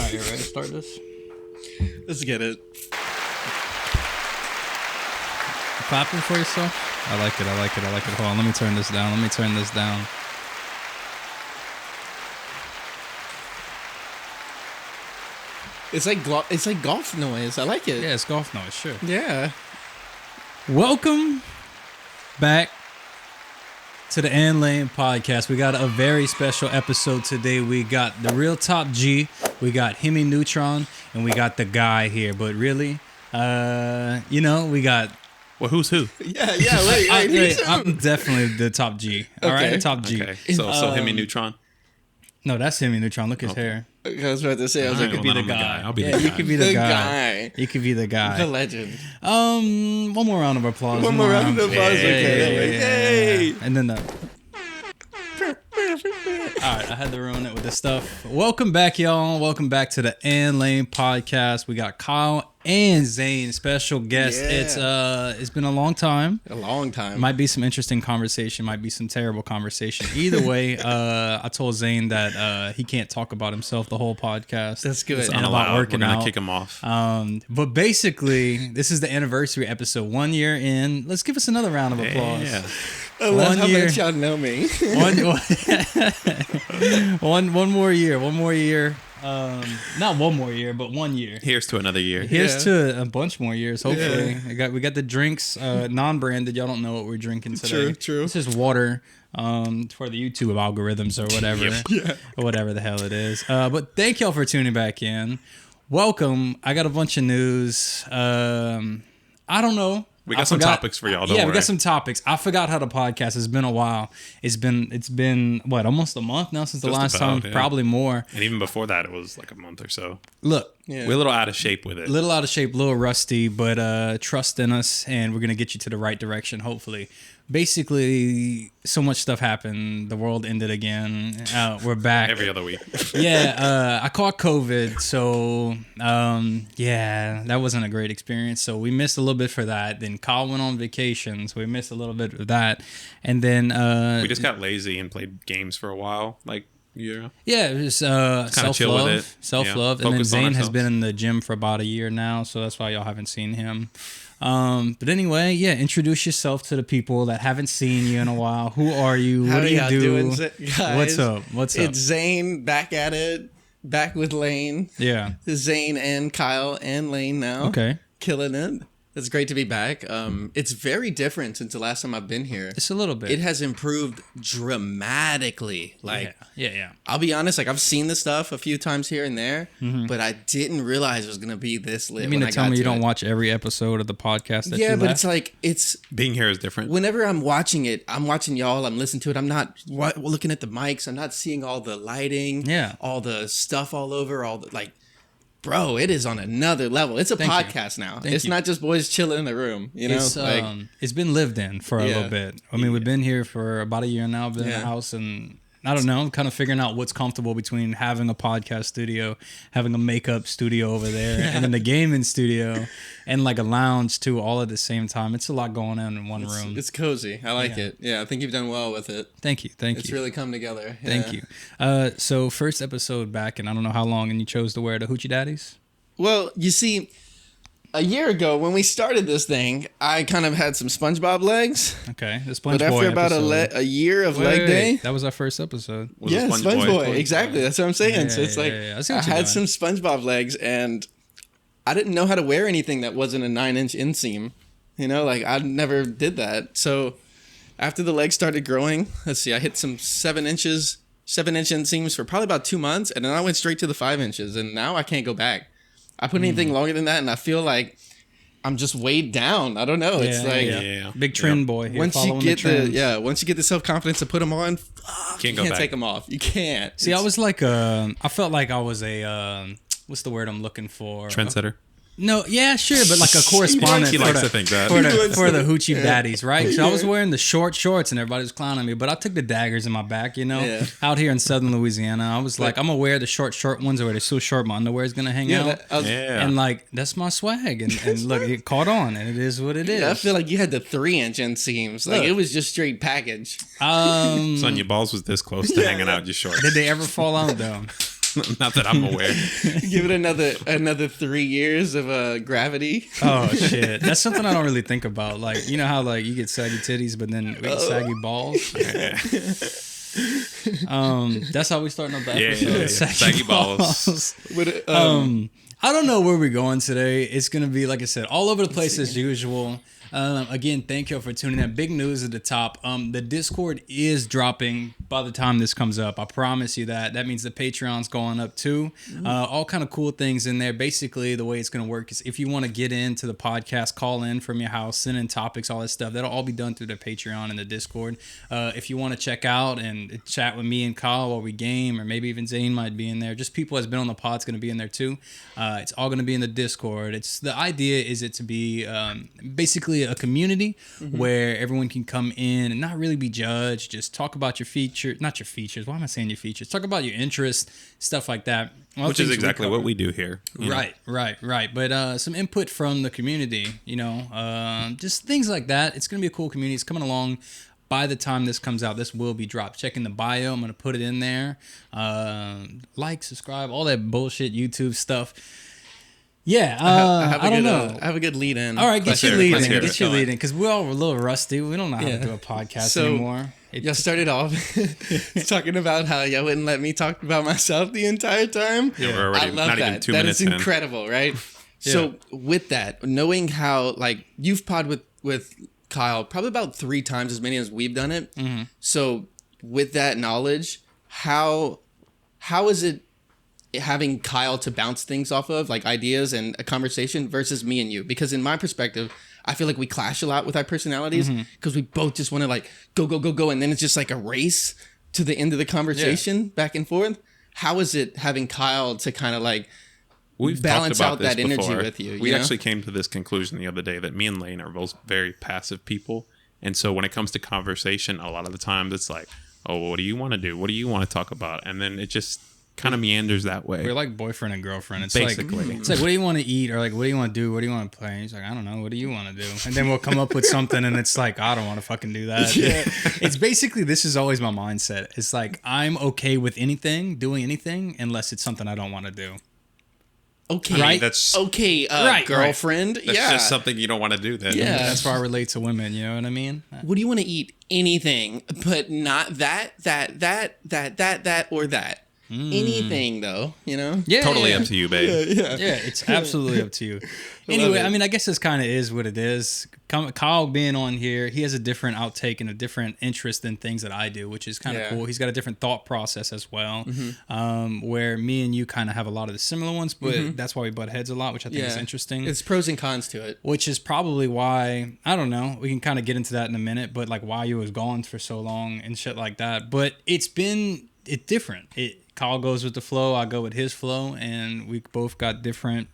Alright, you ready to start this? Let's get it. You clapping for yourself? I like it. Hold on, let me turn this down. It's like golf noise. I like it. Yeah, it's golf noise, sure. Yeah. Welcome back to the And Lane podcast. We got a very special episode today. We got the real top G, we got Hemi Neutron, and we got the guy here. But really, we got... Well, who's who? Yeah, wait. I'm definitely the top G. All right, top G. Okay. So Hemi Neutron. No, that's Hemi Neutron. Look at his hair. I was about to say, You could be the guy. I'll be the guy. You could be the guy. guy. You could be the guy. The legend. One more round of applause. One more round of applause. Okay. Yay. And then the... Alright, I had to ruin it with this stuff. Welcome back, y'all. Welcome back to the And Lane podcast. We got Kyle and Zane, special guest. Yeah. It's been a long time. Might be some interesting conversation, might be some terrible conversation. Either way, I told Zane that he can't talk about himself the whole podcast. That's good. It's And unallowed. about working We're gonna out. kick him off. But basically, this is the anniversary episode. 1 year in. Let's give us another round of applause. Yeah. I love 1 how year. much y'all know me. One more year. Not one more year, but 1 year. Here's to another year. Here's to a bunch more years, hopefully. We got the drinks, non-branded. Y'all don't know what we're drinking today. True. This is water for the YouTube algorithms or whatever. Or whatever the hell it is. But thank y'all for tuning back in. Welcome. I got a bunch of news. I don't know. We got some topics for y'all. Don't worry. We got some topics. I forgot how the podcast has been a while. It's been what, almost a month now since the last time, probably more. And even before that, it was like a month or so. Look, We're a little out of shape with it. a little out of shape, a little rusty, but trust in us, and we're gonna get you to the right direction. Hopefully. Basically, so much stuff happened. The world ended again. We're back Every other week. I caught COVID, so that wasn't a great experience. So we missed a little bit for that. Then Kyle went on vacation, so we missed a little bit of that. And then We just got lazy and played games for a while. It was self-love. And then Zane has been in the gym for about a year now, so that's why y'all haven't seen him. But anyway, introduce yourself to the people that haven't seen you in a while. Who are you? What do you do? Doing, guys? What's up? It's Zane back at it. Back with Lane. Yeah. Zane and Kyle and Lane now. Okay. Killing it. It's great to be back. It's very different since the last time I've been here. Just a little bit. It has improved dramatically. Yeah. I'll be honest, I've seen the stuff a few times here and there, but I didn't realize it was going to be this lit. You mean to tell me you don't watch every episode of the podcast that you left? It's being here is different. Whenever I'm watching it, I'm watching y'all, I'm listening to it. I'm not looking at the mics. I'm not seeing all the lighting, all the stuff all over, bro, it is on another level. It's a podcast now. It's not just boys chilling in the room. It's been lived in for a little bit. I mean, we've been here for about a year now. I've been in the house, and I don't know, I'm kind of figuring out what's comfortable between having a podcast studio, having a makeup studio over there, and then the gaming studio, and like a lounge too, all at the same time. It's a lot going on in one room. It's cozy. I like it. Yeah, I think you've done well with it. Thank you. It's really come together. Yeah. Thank you. So first episode back, and I don't know how long, and you chose to wear the Hoochie Daddies? Well, you see, a year ago when we started this thing, I kind of had some SpongeBob legs. Okay, the SpongeBob. But after about a year of leg day, that was our first episode. SpongeBob. Exactly, that's what I'm saying. So it's I had some SpongeBob legs, and I didn't know how to wear anything that wasn't a 9-inch inseam. I never did that. So after the legs started growing, let's see, I hit some 7-inch inseams for probably about 2 months, and then I went straight to the 5 inches, and now I can't go back. I put anything longer than that, and I feel like I'm just weighed down. I don't know. It's big trend boy here. Once you get the self-confidence to put them on, you can't take them off. You can't. See, I was like I felt like I was a what's the word I'm looking for? Trendsetter. No, yeah, sure, but like a correspondent He likes to think that. for the Hoochie Daddies, right? So I was wearing the short shorts and everybody was clowning me, but I took the daggers in my back, out here in southern Louisiana. I was like, I'm gonna wear the short ones where they're so short my underwear is gonna hang out. And that's my swag. And look, it caught on, and it is what it is. I feel like you had the 3-inch inseams. It was just straight package. Son, your balls was this close to hanging out just short. Did they ever fall out though? Not that I'm aware. Give it another 3 years of gravity. Oh shit, that's something I don't really think about. Like, you know how like you get saggy titties, but then saggy balls. That's how we starting up the episode. Saggy balls. I don't know where we're going today. It's gonna be, like I said, all over the place as usual. Again, thank you for tuning in. Big news at the top. The Discord is dropping by the time this comes up. I promise you that. That means the Patreon's going up too. All kind of cool things in there. Basically, the way it's going to work is if you want to get into the podcast, call in from your house, send in topics, all that stuff. That'll all be done through the Patreon and the Discord. If you want to check out and chat with me and Kyle while we game, or maybe even Zane might be in there. Just people that's been on the pod's going to be in there too. It's all going to be in the Discord. The idea is it to be basically a community where everyone can come in and not really be judged, just talk about your not your features, why am I saying your features, talk about your interests, stuff like that, which is exactly what we do here, right, but some input from the community, just things like that. It's gonna be a cool community. It's coming along. By the time this comes out, this will be dropped. Check in the bio. I'm going to put it in there. Like, subscribe, all that bullshit YouTube stuff. Yeah, I don't know. I have a good lead in. All right, get your lead in, because we're all a little rusty. We don't know how to do a podcast anymore. Y'all started off talking about how y'all wouldn't let me talk about myself the entire time. Yeah, we're already I love not that. even 2 that minutes is incredible, right? Yeah. So with that, knowing how, like, you've pod with Kyle probably about 3 times as many as we've done it. So with that knowledge, how is it having Kyle to bounce things off of, like ideas and a conversation, versus me and you? Because in my perspective, I feel like we clash a lot with our personalities because we both just want to like go, and then it's just like a race to the end of the conversation back and forth. How is it having Kyle to kind of like balance out that energy with you? We actually came to this conclusion the other day that me and Lane are both very passive people, and so when it comes to conversation, a lot of the times it's like, oh, what do you want to do? What do you want to talk about? And then it just kind of meanders that way. We're like boyfriend and girlfriend. It's basically like, it's like, what do you want to eat? Or like, what do you want to do? What do you want to play? He's like, I don't know. What do you want to do? And then we'll come up with something, and it's like, I don't want to fucking do that. It's basically, this is always my mindset. It's like, I'm okay with doing anything, unless it's something I don't want to do. Okay, right? That's okay, girlfriend. That's just something you don't want to do then. Yeah, that's why I relate to women. You know what I mean? What do you want to eat? Anything, but not that, or that. Anything though, Yeah, totally up to you, babe. Yeah, it's absolutely up to you. Anyway, I mean, I guess this kind of is what it is. Kyle being on here, he has a different outtake and a different interest in things that I do, which is kind of cool. He's got a different thought process as well, where me and you kind of have a lot of the similar ones, but that's why we butt heads a lot, which I think is interesting. It's pros and cons to it. Which is probably why, I don't know, we can kind of get into that in a minute, but like why you was gone for so long and shit like that. But it's different. Kyle goes with the flow, I go with his flow, and we both got different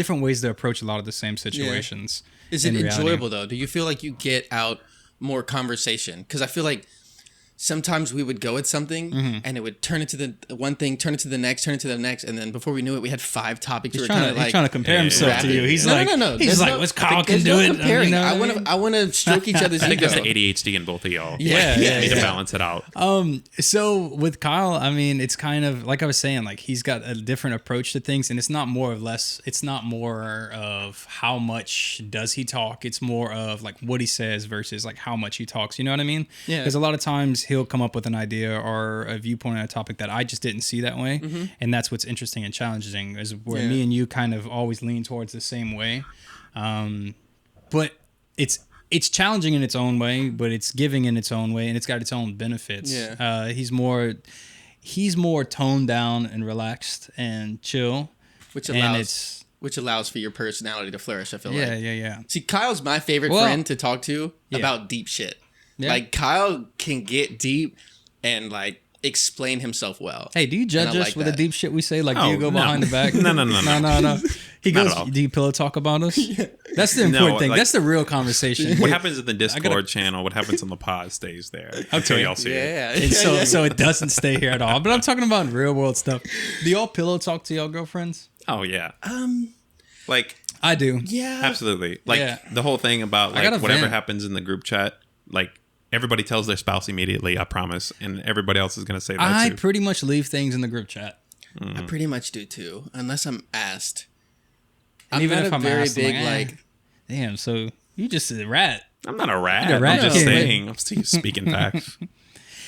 ways to approach a lot of the same situations. Yeah. Is it enjoyable though? Do you feel like you get out more conversation? Because I feel like sometimes we would go at something and it would turn into the one thing, turn it to the next, and then before we knew it, we had 5 topics. He's trying to compare himself to you. He's no. He's like, what's Kyle can do it? Comparing. I want to stroke each other's ego. I think that's the ADHD in both of y'all. Yeah, you need to balance it out. So with Kyle, I mean, it's kind of like I was saying, like he's got a different approach to things, and it's not more of how much does he talk. It's more of like what he says versus like how much he talks. You know what I mean? Yeah. Because a lot of times he'll come up with an idea or a viewpoint on a topic that I just didn't see that way. And that's what's interesting and challenging, is where me and you kind of always lean towards the same way. But it's challenging in its own way, but it's giving in its own way, and it's got its own benefits. Yeah. He's more toned down and relaxed and chill. Which allows for your personality to flourish, I feel like. Yeah. See, Kyle's my favorite friend to talk to about deep shit. Yeah. Like, Kyle can get deep and, like, explain himself well. Hey, do you judge us with the deep shit we say? Like, do you go behind the back? No. He goes, do you pillow talk about us? That's the important thing. Like, that's the real conversation. What happens in the Discord channel, what happens on the pod stays there until y'all see it. So it doesn't stay here at all. But I'm talking about real world stuff. Do y'all pillow talk to y'all girlfriends? Oh, yeah. Like, I do. Yeah. Absolutely. Like, the whole thing about, like, whatever happens in the group chat, like, everybody tells their spouse immediately, I promise, and everybody else is going to say that too. I pretty much leave things in the group chat. I pretty much do too, unless I'm asked. And I'm even not if a I'm very asked, I'm big like, damn, so you just a rat. I'm not a rat. You're a rat I'm just kid. saying. I'm still speaking facts.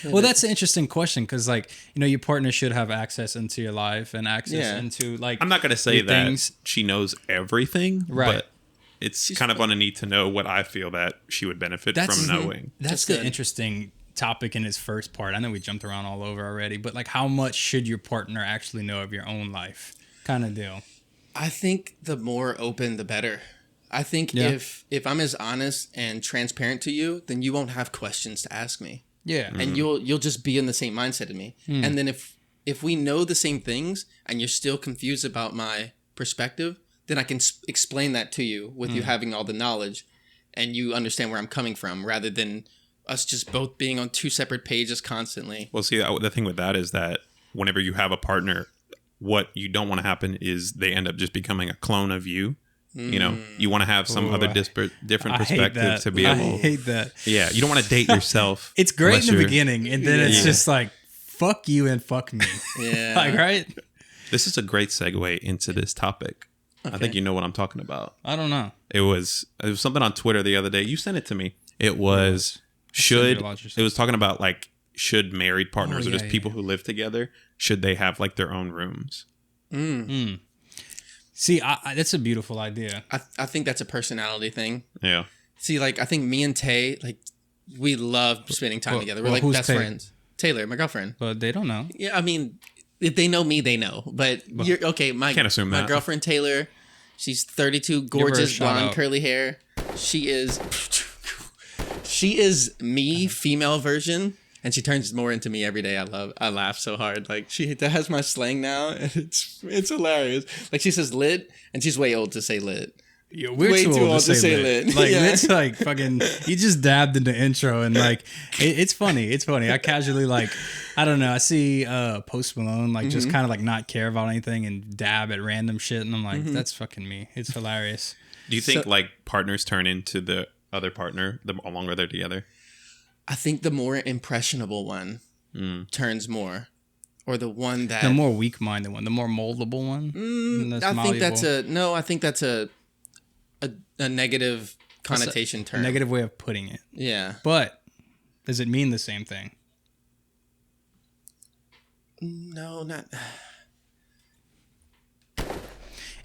Well, that's an interesting question because, like, you know, your partner should have access into your life and access into, like, I'm not going to say your that things. she knows everything, Right. but it's kind of on a need to know what I feel that she would benefit from knowing. That's the interesting topic in its first part. I know we jumped around all over already, but like, how much should your partner actually know of your own life, kind of deal? I think the more open, the better. I think if I'm as honest and transparent to you, then you won't have questions to ask me. Yeah, and you'll just be in the same mindset as me. And then if we know the same things and you're still confused about my perspective, then I can explain that to you with you having all the knowledge, and you understand where I'm coming from, rather than us just both being on two separate pages constantly. Well, see, the thing with that is that whenever you have a partner, what you don't want to happen is they end up just becoming a clone of you. You know, you want to have some other different perspective to be able. I hate that. Yeah, you don't want to date yourself. It's great in the beginning, and then it's just like, fuck you and fuck me. Yeah. Like, right? This is a great segue into this topic. Okay. I think you know what I'm talking about. I don't know. It was something on Twitter the other day. You sent it to me. It was it was talking about, like, should married partners or just people who live together, should they have, like, their own rooms? See, that's a beautiful idea. I think that's a personality thing. Yeah. See, like, I think me and Tate, like, we love spending time together. We're like best friends. Taylor, my girlfriend. But they don't know. Yeah, I mean, if they know me, they know. But you're okay. Can't assume my that. girlfriend Taylor, she's 32, gorgeous, blonde, curly hair. She is me, female version. And she turns more into me every day. I laugh so hard. Like, she has my slang now, and it's hilarious. Like, she says lit, and she's way old to say lit. Yeah, we're way too old to say lit. Like, it's like fucking, you just dabbed in the intro, and like, it's funny. It's funny. I casually, like, I don't know. I see Post Malone, like, just kind of like not care about anything and dab at random shit, and I'm like, that's fucking me. It's hilarious. Do you think like partners turn into the other partner the longer they're together? I think the more impressionable one turns more, or the one that the more weak-minded one, the more moldable one. I think that's a negative connotation term. A negative way of putting it. Yeah, but does it mean the same thing? No, not.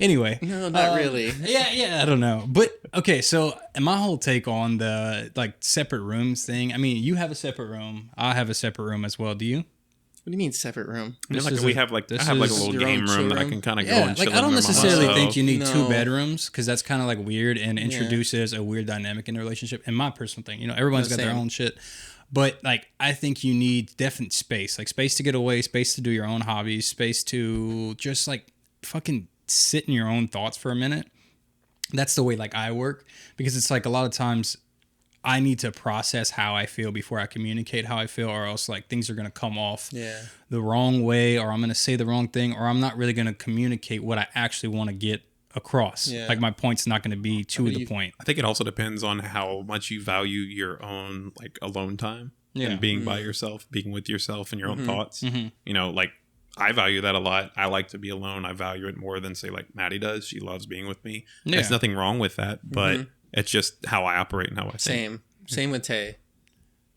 Anyway. No, not really. Yeah, I don't know. But, okay, so my whole take on the, like, separate rooms thing, I mean, you have a separate room. I have a separate room as well. Do you? What do you mean separate room? I have a little game room that I can kind of go and chill in. I don't necessarily think you need two bedrooms, because that's kind of, like, weird and introduces a weird dynamic in the relationship. In my personal thing, you know, everyone's got their own shit. But, like, I think you need definite space. Like, space to get away, space to do your own hobbies, space to just, like, fucking sit in your own thoughts for a minute. That's the way, like, I work, because it's like a lot of times I need to process how I feel before I communicate how I feel, or else, like, things are going to come off the wrong way, or I'm going to say the wrong thing, or I'm not really going to communicate what I actually want to get across. Like, my point's not going to be to the point. I think it also depends on how much you value your own, like, alone time and being by yourself, being with yourself and your own thoughts. You know, like, I value that a lot. I like to be alone. I value it more than, say, like Maddie does. She loves being with me. Yeah. There's nothing wrong with that, but it's just how I operate and how I think. Same with Tay. I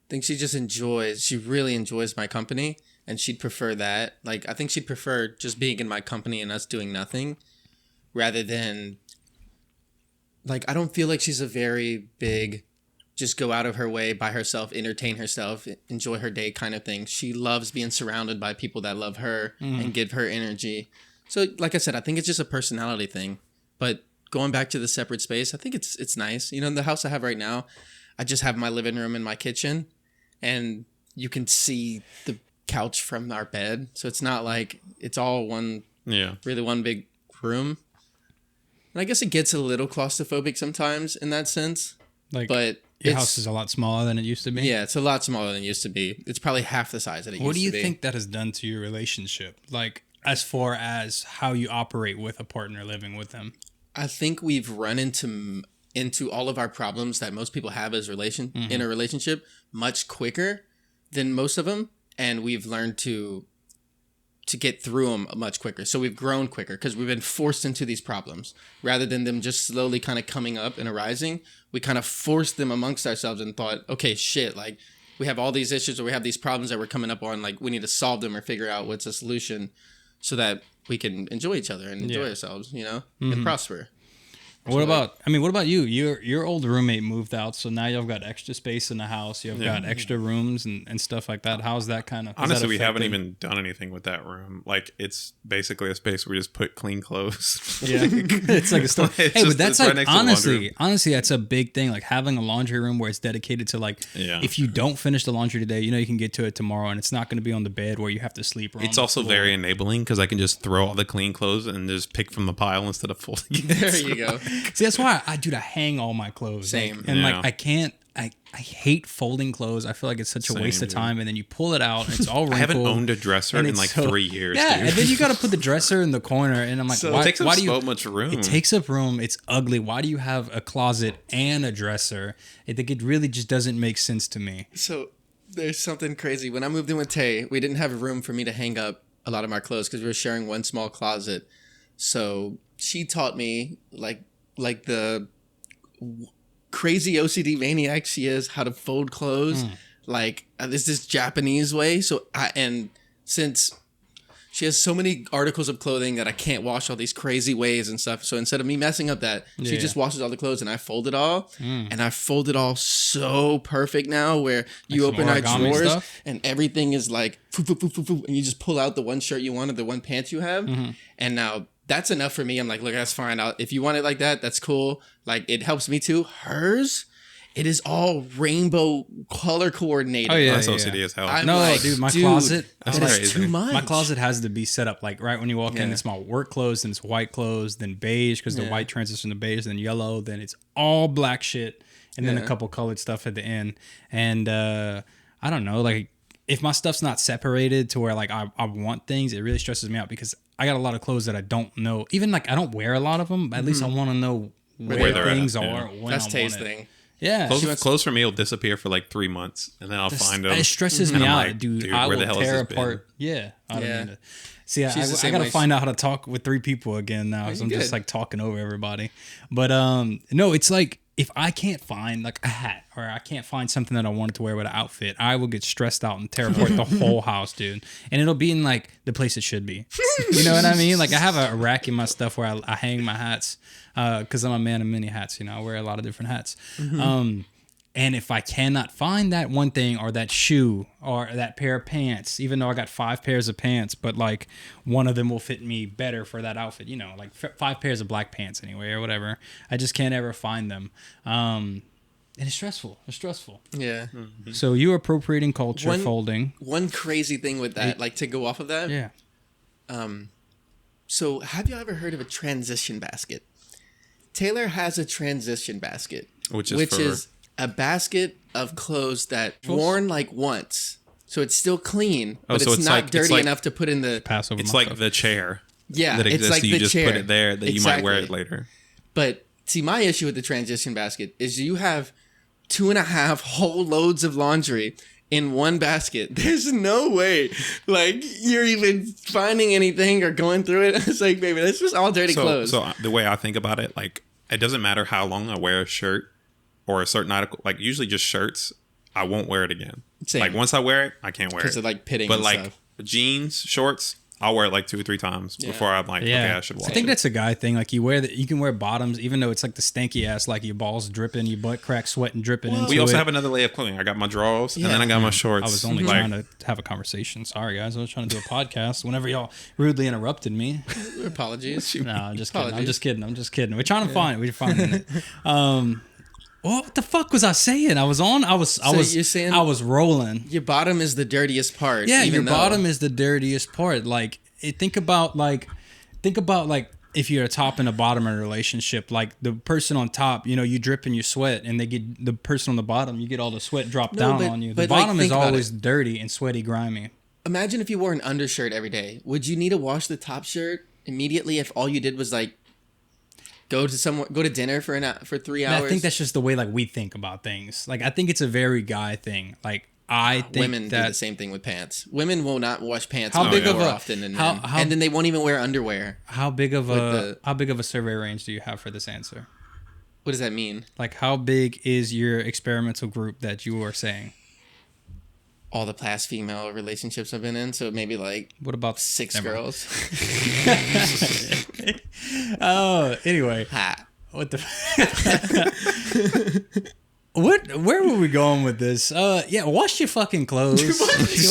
think she really enjoys my company, and she'd prefer that. Like, I think she'd prefer just being in my company and us doing nothing, rather than, like, I don't feel like she's a very big just go out of her way by herself, entertain herself, enjoy her day kind of thing. She loves being surrounded by people that love her and give her energy. So, like I said, I think it's just a personality thing. But going back to the separate space, I think it's nice. You know, in the house I have right now, I just have my living room and my kitchen, and you can see the couch from our bed. So it's not like it's all one big room. And I guess it gets a little claustrophobic sometimes in that sense. Like, but your house is a lot smaller than it used to be? Yeah, it's a lot smaller than it used to be. It's probably half the size that it used to be. What do you think that has done to your relationship? Like, as far as how you operate with a partner living with them? I think we've run into all of our problems that most people have as in a relationship much quicker than most of them. And we've learned to to get through them much quicker. So we've grown quicker because we've been forced into these problems rather than them just slowly kind of coming up and arising. We kind of forced them amongst ourselves and thought, okay, shit, like we have all these issues or we have these problems that we're coming up on. Like we need to solve them or figure out what's a solution so that we can enjoy each other and enjoy ourselves, you know, and prosper. What about you? Your old roommate moved out, so now you've got extra space in the house. You've got extra rooms and stuff like that. How's that kind of? Honestly, we haven't even done anything with that room. Like, it's basically a space where we just put clean clothes. Yeah, it's like a store. Hey, but that's like honestly, that's a big thing. Like having a laundry room where it's dedicated to like, if you don't finish the laundry today, you know you can get to it tomorrow, and it's not going to be on the bed where you have to sleep. It's also very enabling because I can just throw all the clean clothes and just pick from the pile instead of folding it. There you go. See, that's why I hang all my clothes. Same. And like I can't. I hate folding clothes. I feel like it's such a waste of time. And then you pull it out and it's all wrinkled. I haven't owned a dresser in like 3 years. Yeah, dude. and then you got to put the dresser in the corner. And I'm like, it takes up so much room. It takes up room. It's ugly. Why do you have a closet and a dresser? I think it really just doesn't make sense to me. So there's something crazy. When I moved in with Tate, we didn't have a room for me to hang up a lot of my clothes because we were sharing one small closet. So she taught me like the crazy OCD maniac she is how to fold clothes like this Japanese way. And since she has so many articles of clothing that I can't wash all these crazy ways and stuff, so instead of me messing up that, she just washes all the clothes and I fold it all. And I fold it all so perfect now where you open our drawers stuff? And everything is like and you just pull out the one shirt you want or the one pants you have. And now that's enough for me. I'm like, look, that's fine. If you want it like that, that's cool. Like, it helps me too. Hers, it is all rainbow color coordinated. Oh, yeah. That's OCD as hell. Dude, my closet, that's crazy. Too much. My closet has to be set up like right when you walk in, it's my work clothes, then it's white clothes, then beige because the white transitions to beige, then yellow, then it's all black shit, and then a couple colored stuff at the end. And I don't know, like, if my stuff's not separated to where like I want things, it really stresses me out because I got a lot of clothes that I don't know. Even like I don't wear a lot of them, but at least I want to know where things are. When that's I Tate's want it. thing. Yeah, clothes for me will disappear for like 3 months, and then I'll find them. It stresses me out, like, dude. I will tear apart. Yeah, I don't mean to. See, I got to find out how to talk with 3 people again now. So I'm just like talking over everybody. But no, it's like if I can't find like a hat or I can't find something that I wanted to wear with an outfit, I will get stressed out and tear apart the whole house, dude. And it'll be in like the place it should be. You know what I mean? Like I have a rack in my stuff where I hang my hats because I'm a man of many hats. You know, I wear a lot of different hats. And if I cannot find that one thing or that shoe or that pair of pants, even though I got 5 pairs of pants, but like one of them will fit me better for that outfit, you know, like 5 pairs of black pants anyway or whatever. I just can't ever find them. And it's stressful. It's stressful. Yeah. So you appropriating culture, folding. One crazy thing with that, like to go off of that. Yeah. So have you ever heard of a transition basket? Taylor has a transition basket. Which is a basket of clothes that worn like once, so it's still clean, but so it's not dirty enough to put in the Passover. It's like the chair. Yeah, that exists. It's like you the just chair. put it there that you might wear it later. But see, my issue with the transition basket is you have 2.5 whole loads of laundry in one basket. There's no way, like, you're even finding anything or going through it. It's like, baby, that's just all dirty clothes. So the way I think about it, like, it doesn't matter how long I wear a shirt or a certain article, like usually just shirts, I won't wear it again. Same. Like once I wear it, I can't wear it. Because of like pitting but and like stuff. Jeans, shorts, I'll wear it like 2 or 3 times before I'm like, okay, I should wash it. I think that's a guy thing. Like you can wear bottoms, even though it's like the stanky ass, like your balls dripping, your butt crack sweating, dripping into it. We also have another layer of clothing. I got my drawers and then I got my shorts. I was only trying to have a conversation. Sorry guys, I was trying to do a podcast whenever y'all rudely interrupted me. Apologies. No, I'm just kidding. I'm just kidding. We're trying to find it. We're finding it. What the fuck was I saying? I was rolling. Your bottom is the dirtiest part. Yeah, your bottom is the dirtiest part. Like, think about if you're a top and a bottom in a relationship. Like the person on top, you know, you drip in your sweat, and they get the person on the bottom. You get all the sweat dropped down on you. The bottom is always dirty and sweaty, grimy. Imagine if you wore an undershirt every day. Would you need to wash the top shirt immediately if all you did was like go to dinner for 3 hours? I think that's just the way like we think about things. Like I think it's a very guy thing. Like I think women do the same thing with pants. Women will not wash pants more often than men, and then they won't even wear underwear. How big of a survey range do you have for this answer? What does that mean? Like, how big is your experimental group that you are saying? All the past female relationships I've been in, so maybe like what about 6 girls? Oh, anyway. What the? Where were we going with this? Yeah, wash your fucking clothes.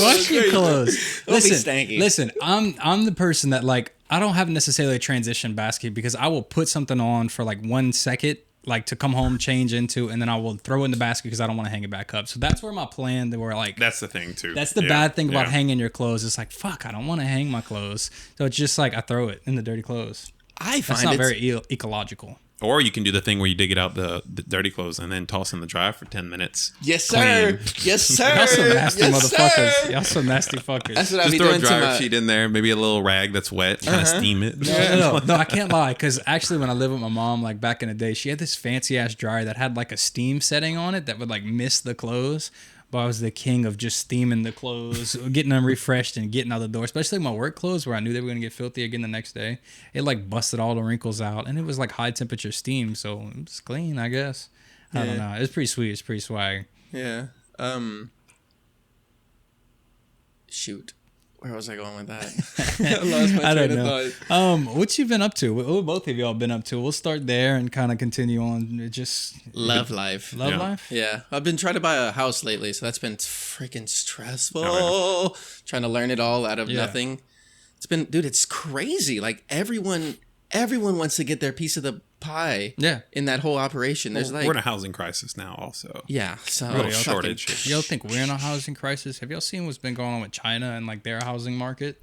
Wash your clothes. Listen. I'm the person that like I don't have necessarily a transition basket because I will put something on for like 1 second, like to come home, change into, and then I will throw it in the basket because I don't want to hang it back up. So that's where my plan. That we're like. That's the thing too. That's the bad thing about hanging your clothes. It's like fuck, I don't want to hang my clothes. So it's just like I throw it in the dirty clothes. That's not very ecological. Or you can do the thing where you dig it out the dirty clothes and then toss in the dryer for 10 minutes. Yes, sir. Yes, sir. Y'all some nasty motherfuckers. Y'all some nasty fuckers. That's what Just throw a dryer sheet in there, maybe a little rag that's wet, kind of steam it. No, I can't lie. Because actually, when I lived with my mom, like back in the day, she had this fancy ass dryer that had like a steam setting on it that would like mist the clothes. But I was the king of just steaming the clothes, getting them refreshed and getting out the door, especially my work clothes where I knew they were going to get filthy again the next day. It like busted all the wrinkles out and it was like high temperature steam. So it was clean, I guess. I don't know. It's pretty sweet. It's pretty swag. Yeah. Shoot. Where was I going with that? I lost my train of thought. What you been up to? What both of y'all been up to? We'll start there and kind of continue on. Love life. Life? Yeah. I've been trying to buy a house lately, so that's been freaking stressful. Trying to learn it all out of nothing. It's been, dude, it's crazy. Like everyone wants to get their piece of the pie in that whole operation. There's we're in a housing crisis now also. Yeah. So real shortage. Y'all think we're in a housing crisis? Have y'all seen what's been going on with China and like their housing market?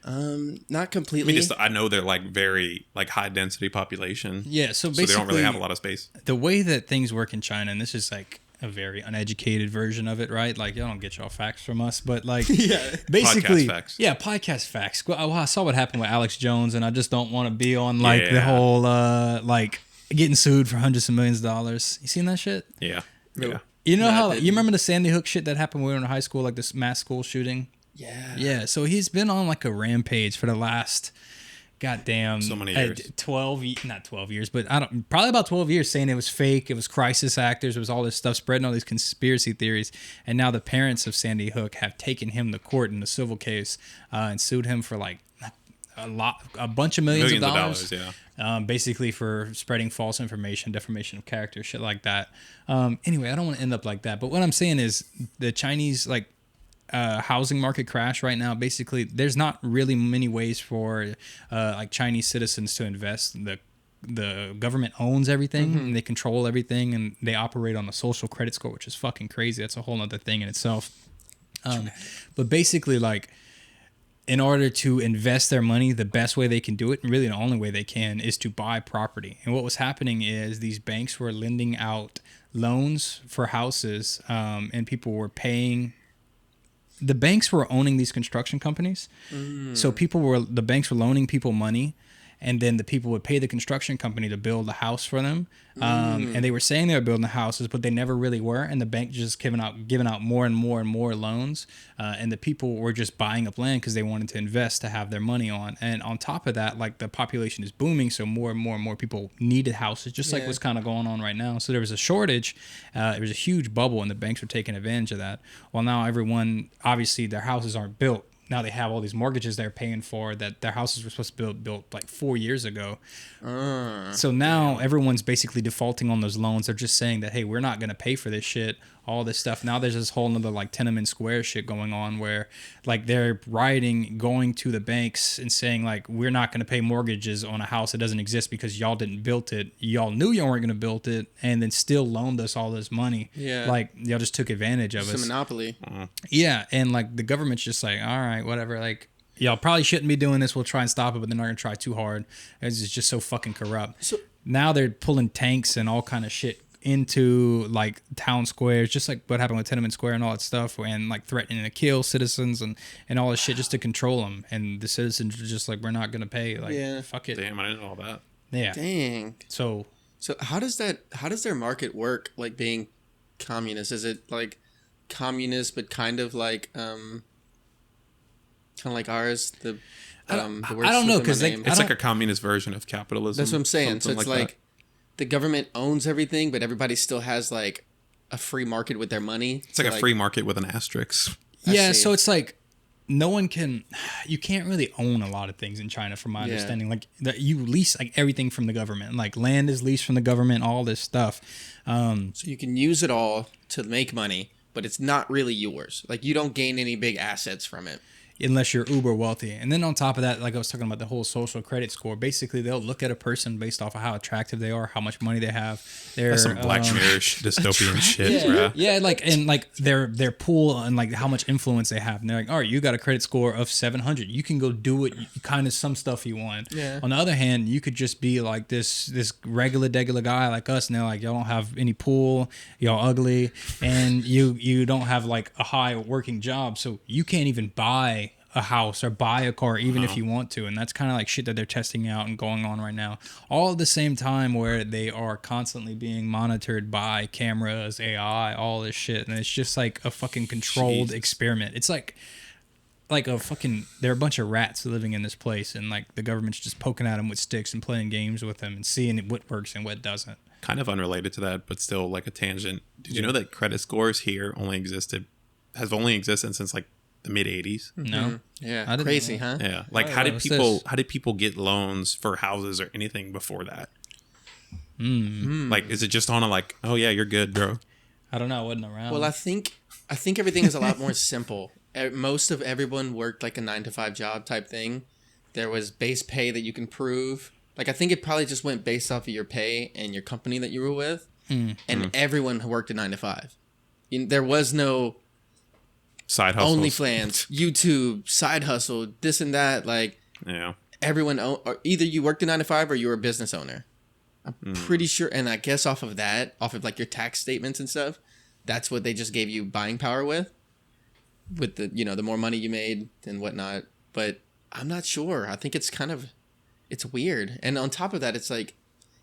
Not completely. I know they're like very like high density population. Yeah, so basically they don't really have a lot of space. The way that things work in China, and this is like a very uneducated version of it, right? Like y'all don't get y'all facts from us, but like basically, podcast facts. Yeah, podcast facts. Well, I saw what happened with Alex Jones, and I just don't want to be on like the whole like getting sued for hundreds of millions of dollars. You seen that shit? Yeah. Yeah. You know how you remember the Sandy Hook shit that happened when we were in high school, like this mass school shooting? Yeah. Yeah. So he's been on like a rampage for the last goddamn so many years. 12 years, but probably about 12 years saying it was fake, it was crisis actors, it was all this stuff, spreading all these conspiracy theories. And now the parents of Sandy Hook have taken him to court in a civil case and sued him for like a bunch of millions of dollars. Basically for spreading false information, defamation of character, shit like that. Anyway, I don't want to end up like that, but what I'm saying is the Chinese like housing market crash right now. Basically, there's not really many ways for like Chinese citizens to invest. The government owns everything, and they control everything, and they operate on a social credit score, which is fucking crazy. That's a whole other thing in itself. But basically, like, in order to invest their money, the best way they can do it, and really the only way they can, is to buy property. And what was happening is these banks were lending out loans for houses, and people were paying. The banks were owning these construction companies. So the banks were loaning people money, and then the people would pay the construction company to build a house for them. And they were saying they were building the houses, but they never really were. And the bank just giving out more and more and more loans. And the people were just buying up land because they wanted to invest to have their money on. And on top of that, like the population is booming, so more and more and more people needed houses, just like what's kind of going on right now. So there was a shortage. There was a huge bubble, and the banks were taking advantage of that. Well, now everyone, obviously, their houses aren't built. Now they have all these mortgages they're paying for that their houses were supposed to be built like 4 years ago. So now everyone's basically defaulting on those loans. They're just saying that, hey, we're not going to pay for this shit, all this stuff. Now there's this whole nother like Tenement Square shit going on where like they're going to the banks and saying like, we're not going to pay mortgages on a house that doesn't exist because y'all didn't build it. Y'all knew y'all weren't going to build it and then still loaned us all this money. Yeah. Like y'all just took advantage of us. It's a monopoly. Yeah. And like the government's just like, all right, whatever. Like, y'all probably shouldn't be doing this. We'll try and stop it, but they're not going to try too hard. It's just so fucking corrupt. So now they're pulling tanks and all kind of shit into like town squares, just like what happened with Tenement Square and all that stuff, and like threatening to kill citizens and all this shit just to control them. And the citizens are just like, we're not going to pay. Like, fuck it. Damn, I didn't know all that. Yeah. Dang. So how does their market work? Like being communist, is it like communist, but kind of like ours. The word I don't know, because it's like a communist version of capitalism. That's what I'm saying. So it's like that. The government owns everything, but everybody still has like a free market with their money. It's like a free market with an asterisk. Yeah, so it's like you can't really own a lot of things in China, from my understanding. Like you lease like everything from the government. Like land is leased from the government, all this stuff. So you can use it all to make money, but it's not really yours. Like you don't gain any big assets from it. Unless you're uber wealthy. And then on top of that, like I was talking about the whole social credit score, basically they'll look at a person based off of how attractive they are, how much money they have. That's some Black Mirror dystopian shit, bro. Yeah, like their pool and like how much influence they have. And they're like, all right, you got a credit score of 700. You can go do it, kind of some stuff you want. Yeah. On the other hand, you could just be like this regular guy like us, and they're like, y'all don't have any pool, y'all ugly, and you don't have like a high working job, so you can't even buy a house or buy a car even if you want to. And that's kind of like shit that they're testing out and going on right now, all at the same time where they are constantly being monitored by cameras, AI, all this shit. And it's just like a fucking controlled experiment. It's like a fucking, they're a bunch of rats living in this place, and like the government's just poking at them with sticks and playing games with them and seeing what works and what doesn't. Kind of unrelated to that, but still like a tangent. Did you know that credit scores here have only existed since like the mid 80s? No. Yeah. Crazy, huh? Yeah. Like how did people get loans for houses or anything before that? Like, is it just on a like, oh yeah, you're good, bro? I don't know. I wasn't around. Well, I think everything is a lot more simple. Most of everyone worked like a 9-to-5 job type thing. There was base pay that you can prove. Like, I think it probably just went based off of your pay and your company that you were with. And everyone worked a 9-to-5. There was no side hustles, OnlyFans, YouTube, side hustle, this and that. Like, everyone either you worked a 9-to-5 or you were a business owner. I'm pretty sure, and I guess off of like your tax statements and stuff, that's what they just gave you buying power with the the more money you made and whatnot. But I'm not sure. I think it's weird. And on top of that, it's like,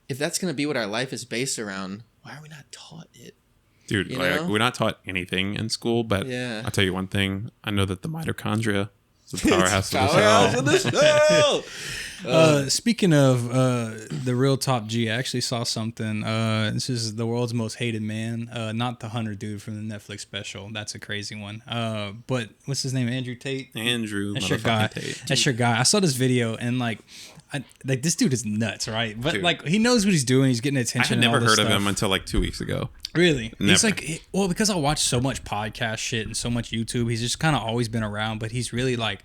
if that's gonna be what our life is based around, why are we not taught it? Dude, like, we're not taught anything in school, but I'll tell you one thing. I know that the mitochondria is the powerhouse of the cell. Speaking of the real top G, I actually saw something. This is the world's most hated man. Not the Hunter dude from the Netflix special. That's a crazy one. But what's his name? Andrew Tate? That's your guy. Tate. That's your guy. I saw this video, and like this dude is nuts, right? But like, he knows what he's doing. He's getting attention. I had never heard of him until like 2 weeks ago. Really? Never. He's like, well, because I watch so much podcast shit and so much YouTube, he's just kind of always been around, but he's really like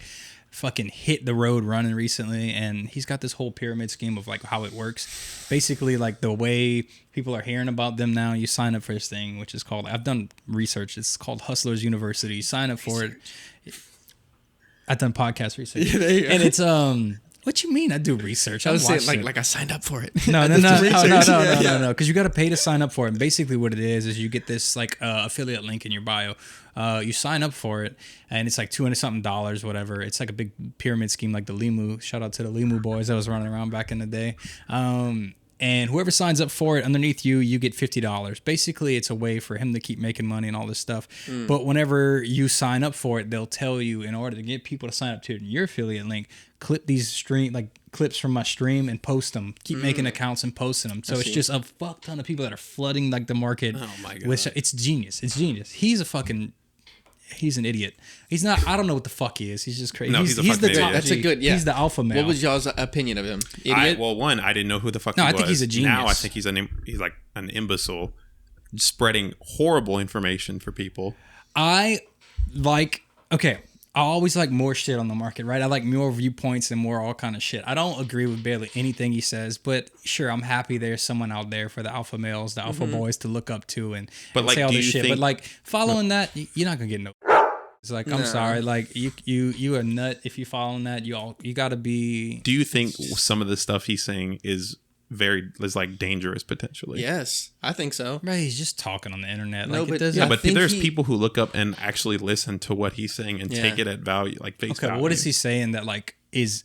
fucking hit the road running recently, and he's got this whole pyramid scheme of like how it works. Basically, like the way people are hearing about them now, you sign up for this thing, which is called, I've done research, it's called Hustlers University. You sign up for it. I've done podcast research. And it's what you mean? I do research. I was saying like I signed up for it. No. Because you got to pay to sign up for it. And basically, what it is you get this like affiliate link in your bio. You sign up for it, and it's like $200-something, whatever. It's like a big pyramid scheme, like the Limu. Shout out to the Limu boys that was running around back in the day. And whoever signs up for it, underneath you get $50. Basically, it's a way for him to keep making money and all this stuff. But whenever you sign up for it, they'll tell you, in order to get people to sign up to your affiliate link, clip these clips from my stream and post them. Keep making accounts and posting them. So it's just a fuck ton of people that are flooding like the market. Oh my god! It's genius. He's an idiot. He's not. I don't know what the fuck he is. He's just crazy. No, he's the idiot. That's a good. Yeah. He's the alpha male. What was y'all's opinion of him? Idiot. I didn't know who the fuck he was. I think he's a genius. Now I think he's like an imbecile, spreading horrible information for people. I always like more shit on the market, right? I like more viewpoints and more all kind of shit. I don't agree with barely anything he says, but sure, I'm happy there's someone out there for the alpha males, the alpha boys to look up to and say all this shit. But like following that, you're not gonna get no. It's like, I'm sorry, like you a nut if you following that. You gotta be. Do you think some of the stuff he's saying is like dangerous potentially? Yes, I think so. Right, he's just talking on the internet. No, like, but it doesn't. Yeah, but there's people who look up and actually listen to what he's saying and take it at value, like face value. Okay, what is he saying that like is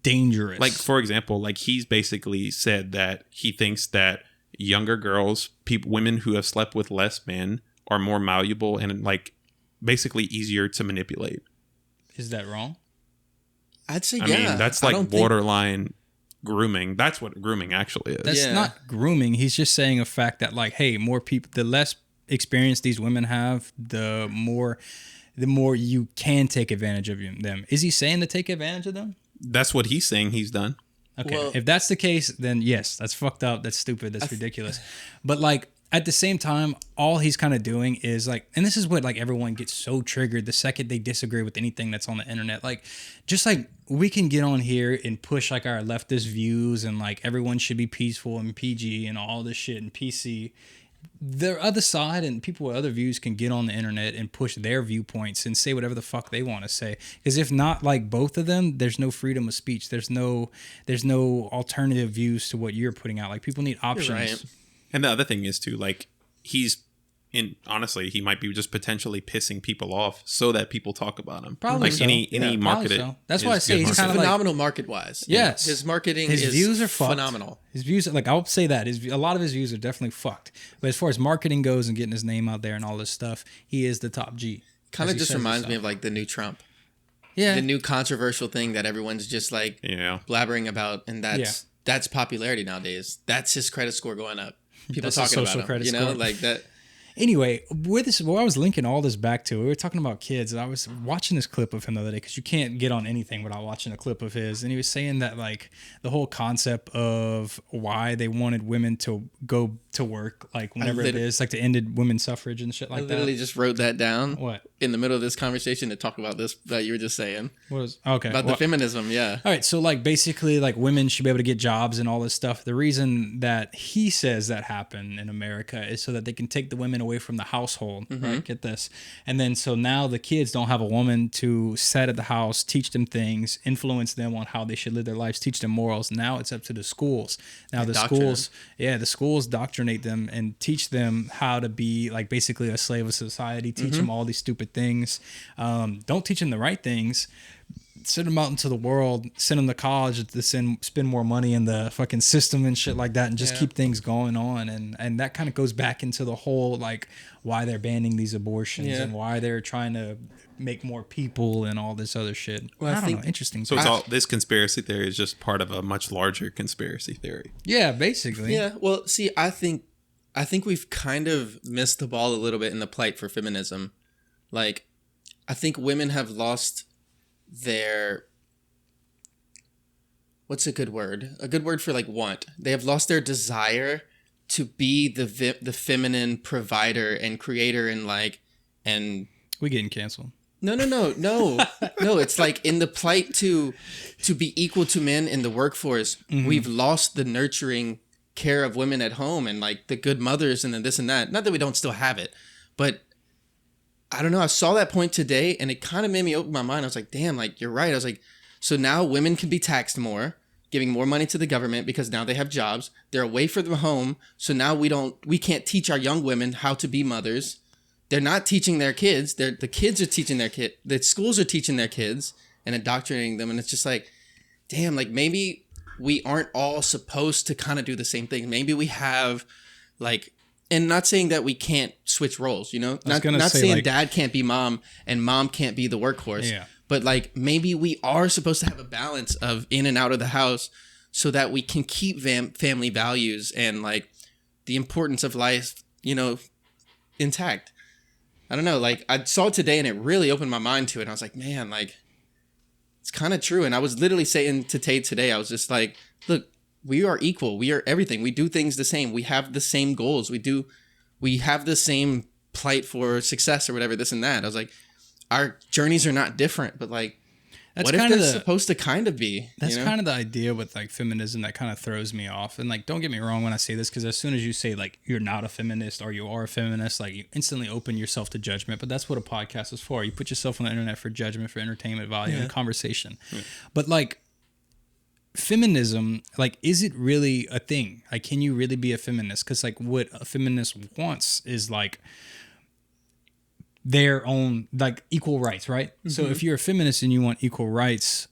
dangerous? Like, for example, like he's basically said that he thinks that younger girls, women who have slept with less men, are more malleable and like basically easier to manipulate. Is that wrong? I'd say I mean, that's like borderline grooming. That's what grooming actually is. That's not grooming. He's just saying a fact that like, hey, more people, the less experience these women have, the more you can take advantage of them. Is he saying to take advantage of them? That's what he's saying he's done. Okay. Well, if that's the case, then yes, that's fucked up. That's stupid. That's ridiculous. But like at the same time, all he's kind of doing is like, and this is what like everyone gets so triggered the second they disagree with anything that's on the internet. Like, just like we can get on here and push like our leftist views and like everyone should be peaceful and PG and all this shit and PC. The other side and people with other views can get on the internet and push their viewpoints and say whatever the fuck they want to say. Because if not like both of them, there's no freedom of speech. There's no alternative views to what you're putting out. Like people need options. Right. And the other thing is too, like honestly, he might be just potentially pissing people off so that people talk about him. Probably like so. any market. So. That's why I say he's kind of phenomenal like, market wise. Yes, his marketing, his views are fucked. Phenomenal. His views, like I'll say that, a lot of his views are definitely fucked. But as far as marketing goes and getting his name out there and all this stuff, he is the top G. Kind of just reminds me of like the new Trump. Yeah, the new controversial thing that everyone's just like blabbering about, and that's popularity nowadays. That's his credit score going up. People talking about him, you know, score. Like that. Anyway, where I was linking all this back to, we were talking about kids, and I was watching this clip of him the other day because you can't get on anything without watching a clip of his, and he was saying that like the whole concept of why they wanted women to go to work, like whenever it is, like to end women's suffrage and shit like that. I literally just wrote that down. What? In the middle of this conversation to talk about this that you were just saying. Okay. About the feminism, yeah. All right, so like basically like women should be able to get jobs and all this stuff. The reason that he says that happened in America is so that they can take the women away from the household, right? Get this. And then so now the kids don't have a woman to sit at the house, teach them things, influence them on how they should live their lives, teach them morals. Now it's up to the schools. Now the schools indoctrinate them and teach them how to be like basically a slave of society, teach them all these stupid things. Don't teach them the right things. Send them out into the world, send them to college to spend more money in the fucking system and shit like that, and just keep things going on. And that kind of goes back into the whole like why they're banning these abortions and why they're trying to make more people and all this other shit. Well, I don't know. Interesting. So it's all this conspiracy theory is just part of a much larger conspiracy theory. Yeah, basically. Yeah. Well, see, I think we've kind of missed the ball a little bit in the plight for feminism. Like, I think women have lost their, what's a good word? A good word for like want. They have lost their desire to be the feminine provider and creator and like, and we getting canceled. No. It's like in the plight to be equal to men in the workforce. We've lost the nurturing care of women at home and like the good mothers and then this and that. Not that we don't still have it, but I don't know. I saw that point today and it kind of made me open my mind. I was like, damn, like you're right. I was like, so now women can be taxed more, giving more money to the government because now they have jobs. They're away from the home. So now we can't teach our young women how to be mothers. They're not teaching their kids. The kids are teaching their kids. The schools are teaching their kids and indoctrinating them. And it's just like, damn, like maybe we aren't all supposed to kind of do the same thing. Maybe we have like, and not saying that we can't switch roles, you know, not saying like, dad can't be mom and mom can't be the workhorse, but like maybe we are supposed to have a balance of in and out of the house so that we can keep family values and like the importance of life, you know, intact. I don't know. Like I saw it today and it really opened my mind to it. And I was like, man, like it's kind of true. And I was literally saying to Tate today, I was just like, look, we are equal. We are everything. We do things the same. We have the same goals. We have the same plight for success or whatever, this and that. I was like, our journeys are not different, but like, that's what if they're supposed to kind of be? That's kind of the idea with like feminism that kind of throws me off. And like, don't get me wrong when I say this, because as soon as you say like you're not a feminist or you are a feminist, like you instantly open yourself to judgment. But that's what a podcast is for. You put yourself on the internet for judgment, for entertainment value, and conversation. But like, feminism, like, is it really a thing? Like, can you really be a feminist? Because like what a feminist wants is like their own like equal rights, right? So if you're a feminist and you want equal rights,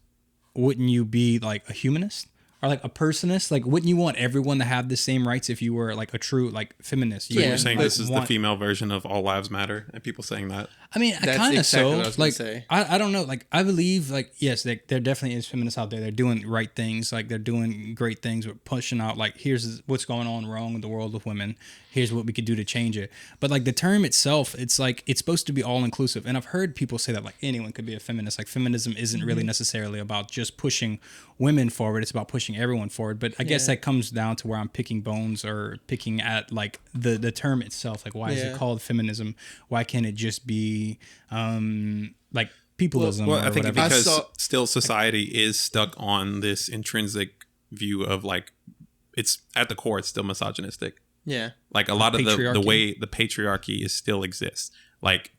wouldn't you be like a humanist? are like a personist. Like, wouldn't you want everyone to have the same rights if you were like a true like feminist? So you're saying this is the female version of all lives matter, and people saying that? I mean, That's kind of exactly so. what I was Like, say. I don't know. Like, I believe like yes, there definitely is feminists out there. They're doing right things. Like, they're doing great things. We're pushing out like here's what's going on wrong in the world of women. Here's what we could do to change it. But like the term itself, it's like it's supposed to be all inclusive. And I've heard people say that like anyone could be a feminist. Like feminism isn't really necessarily about just pushing women forward. It's about pushing everyone forward. But I guess that comes down to where I'm picking bones or picking at like the term itself. Like why is it called feminism? Why can't it just be like peopleism? Well, or I think whatever? because still society is stuck on this intrinsic view of like it's at the core it's still misogynistic. Yeah. Like a lot of the Patriarchy. way the patriarchy is still exists. Like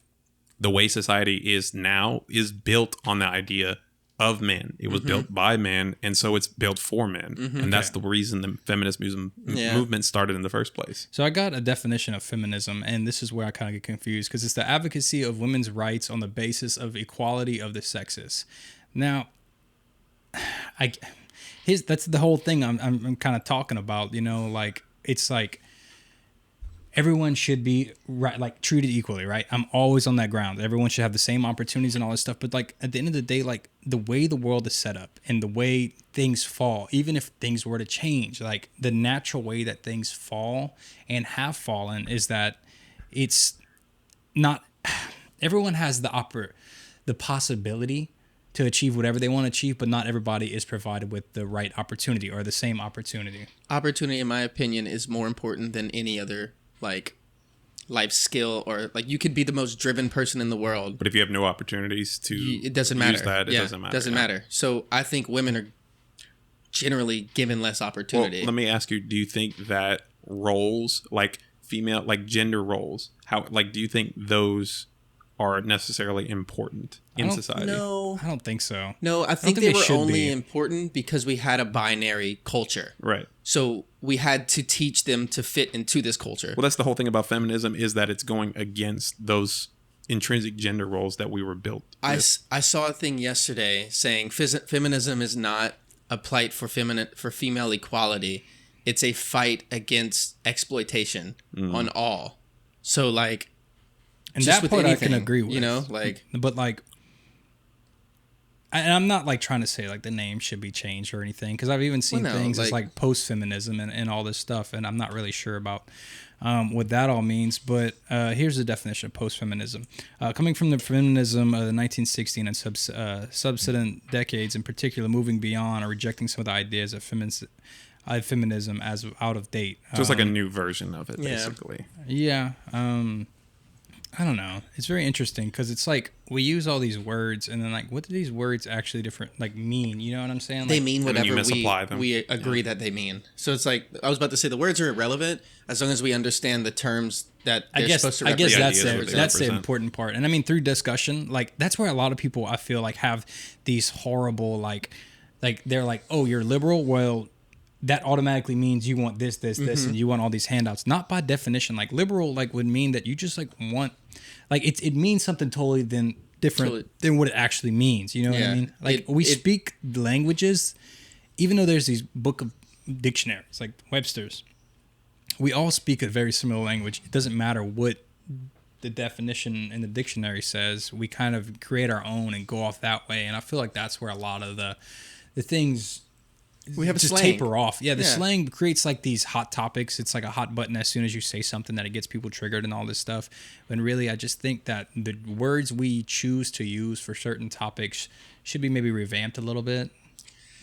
the way society is now is built on the idea of men. It was built by men, and so it's built for men. And that's the reason the feminist movement started in the first place. So I got a definition of feminism, and this is where I kind of get confused because it's the advocacy of women's rights on the basis of equality of the sexes. Now, that's the whole thing I'm kind of talking about. You know, like it's like everyone should be right, like treated equally, right? I'm always on that ground. Everyone should have the same opportunities and all this stuff. But like at the end of the day, like the way the world is set up and the way things fall, even if things were to change, like the natural way that things fall and have fallen is that it's not. Everyone has the possibility to achieve whatever they want to achieve, but not everybody is provided with the right opportunity or the same opportunity. Opportunity, in my opinion, is more important than any other like life skill, or like you could be the most driven person in the world, but if you have no opportunities to it doesn't matter. Use that, it doesn't matter. So I think women are generally given less opportunity. Well, let me ask you, do you think that roles like female, like gender roles, do you think those are necessarily important in society? No, I don't think so. No, I think they were only be important because we had a binary culture. Right. So we had to teach them to fit into this culture. Well, that's the whole thing about feminism, is that it's going against those intrinsic gender roles that we were built with. I saw a thing yesterday saying feminism is not a plight for female equality. It's a fight against exploitation on all. So like, and just that part I can agree with. You know, like, but like, and I'm not like trying to say like the name should be changed or anything, because I've even seen things as like post-feminism and all this stuff, and I'm not really sure about what that all means. But here's the definition of post-feminism: coming from the feminism of the 1960s and subsequent decades, in particular, moving beyond or rejecting some of the ideas of feminism as out of date. So it's like a new version of it, basically. Yeah. I don't know. It's very interesting because it's like we use all these words, and then like, what do these words actually mean? You know what I'm saying? Like, they mean whatever them. we agree that they mean. So it's like I was about to say, the words are irrelevant as long as we understand the terms that they're supposed to represent. I guess that's the important part. And I mean, through discussion, like that's where a lot of people I feel like have these horrible like they're like, oh, you're liberal. Well, that automatically means you want this, and you want all these handouts. Not by definition. Like liberal, like would mean that you just like want, like it means something totally different than what it actually means. You know what I mean? Like we speak languages, even though there's these book of dictionaries like Webster's. We all speak a very similar language. It doesn't matter what the definition in the dictionary says. We kind of create our own and go off that way. And I feel like that's where a lot of the things. We have just slang. taper off. Yeah, the slang creates like these hot topics. It's like a hot button as soon as you say something that it gets people triggered and all this stuff. When really, I just think that the words we choose to use for certain topics should be maybe revamped a little bit.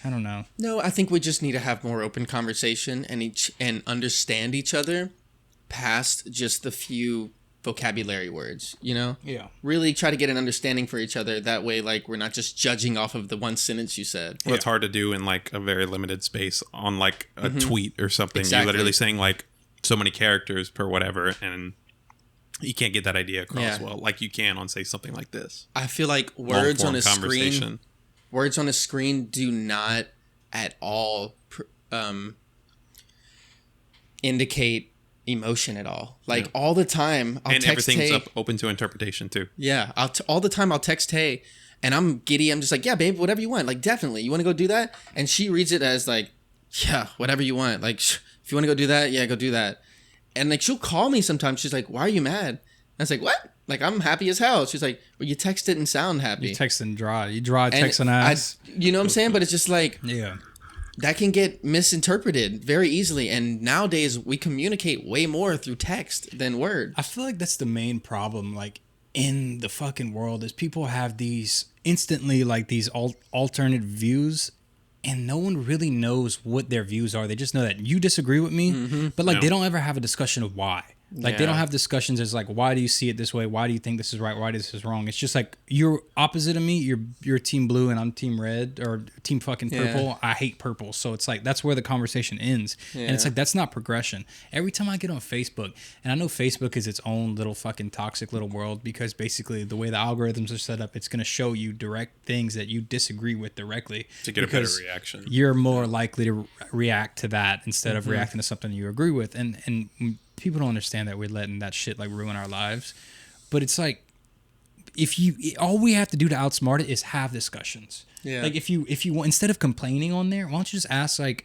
I don't know. No, I think we just need to have more open conversation and understand each other past just the few vocabulary words, you know? Yeah. Really try to get an understanding for each other. That way, like, we're not just judging off of the one sentence you said. Well, it's hard to do in like a very limited space on like a tweet or something. Exactly. You're literally saying like so many characters per whatever, and you can't get that idea across well like you can on say something like this. I feel like words on a screen do not at all indicate emotion at all. Like all the time I'll text everything's Tate, open to interpretation too. Yeah, all the time I'll text and I'm giddy. I'm just like, yeah, babe, whatever you want. Like, definitely. You want to go do that? And she reads it as like, yeah, whatever you want. Like, if you want to go do that, yeah, go do that. And like, she'll call me sometimes. She's like, why are you mad? And I was like, what? Like, I'm happy as hell. She's like, well, you text didn't sound happy. You texting dry. You dry texting ass. You know what I'm saying? But it's just like, yeah. That can get misinterpreted very easily. And nowadays, we communicate way more through text than word. I feel like that's the main problem, like, in the fucking world, is people have these instantly, like, these alternate views, and no one really knows what their views are. They just know that you disagree with me, but, like, they don't ever have a discussion of why. Like, they don't have discussions as, like, why do you see it this way? Why do you think this is right? Why this is wrong? It's just, like, you're opposite of me. You're team blue and I'm team red or team fucking purple. Yeah. I hate purple. So it's, like, that's where the conversation ends. Yeah. And it's, like, that's not progression. Every time I get on Facebook, and I know Facebook is its own little fucking toxic little world because basically the way the algorithms are set up, it's going to show you direct things that you disagree with directly. To get a better reaction. You're more likely to react to that instead of reacting to something you agree with. And people don't understand that we're letting that shit like ruin our lives. But it's like, all we have to do to outsmart it is have discussions. Yeah. Like if you want, instead of complaining on there, why don't you just ask like,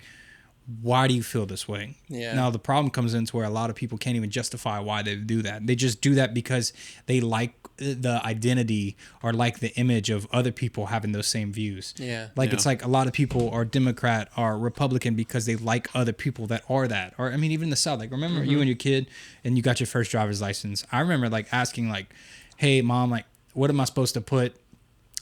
why do you feel this way? Yeah. Now the problem comes into where a lot of people can't even justify why they do that. They just do that because they like the identity or like the image of other people having those same views. Yeah. Like it's like a lot of people are Democrat or Republican because they like other people that are that. Or I mean, even in the South, like remember you and your kid and you got your first driver's license. I remember like asking like, hey mom, like what am I supposed to put?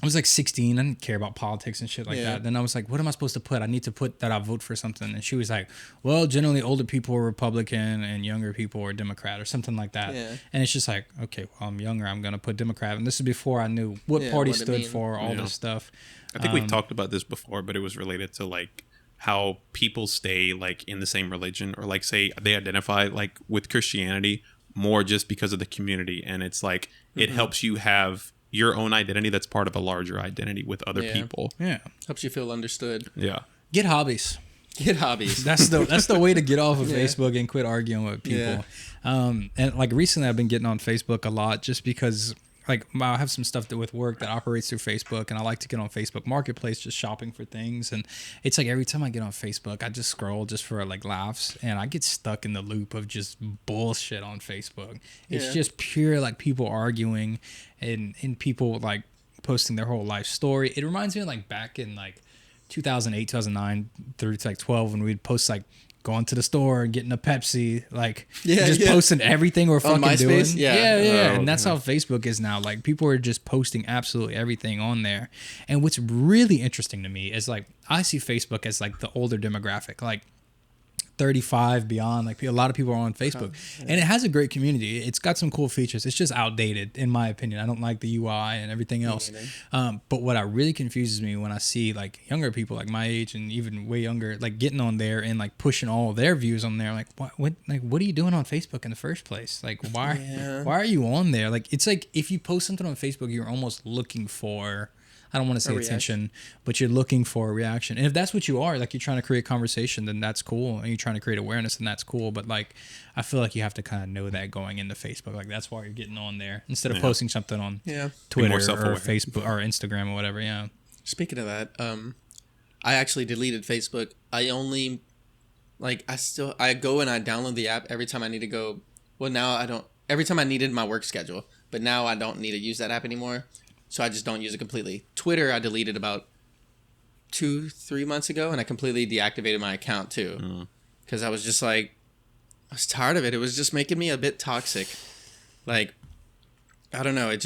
I was like 16. I didn't care about politics and shit like that. Then I was like, what am I supposed to put? I need to put that I vote for something. And she was like, well, generally older people are Republican and younger people are Democrat or something like that. Yeah. And it's just like, okay, well, I'm younger. I'm going to put Democrat. And this is before I knew what party stood for, all this stuff. I think we've talked about this before, but it was related to like how people stay like in the same religion or like say they identify like with Christianity more just because of the community. And it's like, it helps you have your own identity that's part of a larger identity with other people. Yeah. Helps you feel understood. Yeah. Get hobbies. Get hobbies. That's the way to get off of Facebook and quit arguing with people. Yeah. And like recently I've been getting on Facebook a lot just because like I have some stuff with work that operates through Facebook and I like to get on Facebook Marketplace just shopping for things. And it's like every time I get on Facebook, I just scroll just for like laughs and I get stuck in the loop of just bullshit on Facebook. It's just pure like people arguing and people like posting their whole life story. It reminds me of like back in like 2008, 2009 through to like 12 when we'd post like going to the store and getting a Pepsi, like posting everything we're fucking doing. Yeah. And that's how Facebook is now. Like people are just posting absolutely everything on there. And what's really interesting to me is like I see Facebook as like the older demographic, like 35 beyond. Like a lot of people are on Facebook and it has a great community. It's got some cool features. It's just outdated in my opinion. I don't like the UI and everything else. But what really confuses me when I see like younger people like my age and even way younger like getting on there and like pushing all their views on there. I'm like what are you doing on Facebook in the first place? Like why are you on there? Like it's like if you post something on Facebook, you're almost looking for, I don't want to say attention, but you're looking for a reaction. And if that's what you are, like you're trying to create conversation, then that's cool. And you're trying to create awareness, then that's cool. But like, I feel like you have to kind of know that going into Facebook. Like that's why you're getting on there instead of posting something on Twitter or Facebook or Instagram or whatever. Yeah. Speaking of that, I actually deleted Facebook. I go and I download the app every time I need to go. Well, now I don't, every time I needed my work schedule, but now I don't need to use that app anymore. So I just don't use it completely. Twitter, I deleted about 2-3 months ago, and I completely deactivated my account too. Because I was just like, I was tired of it. It was just making me a bit toxic. Like, I don't know.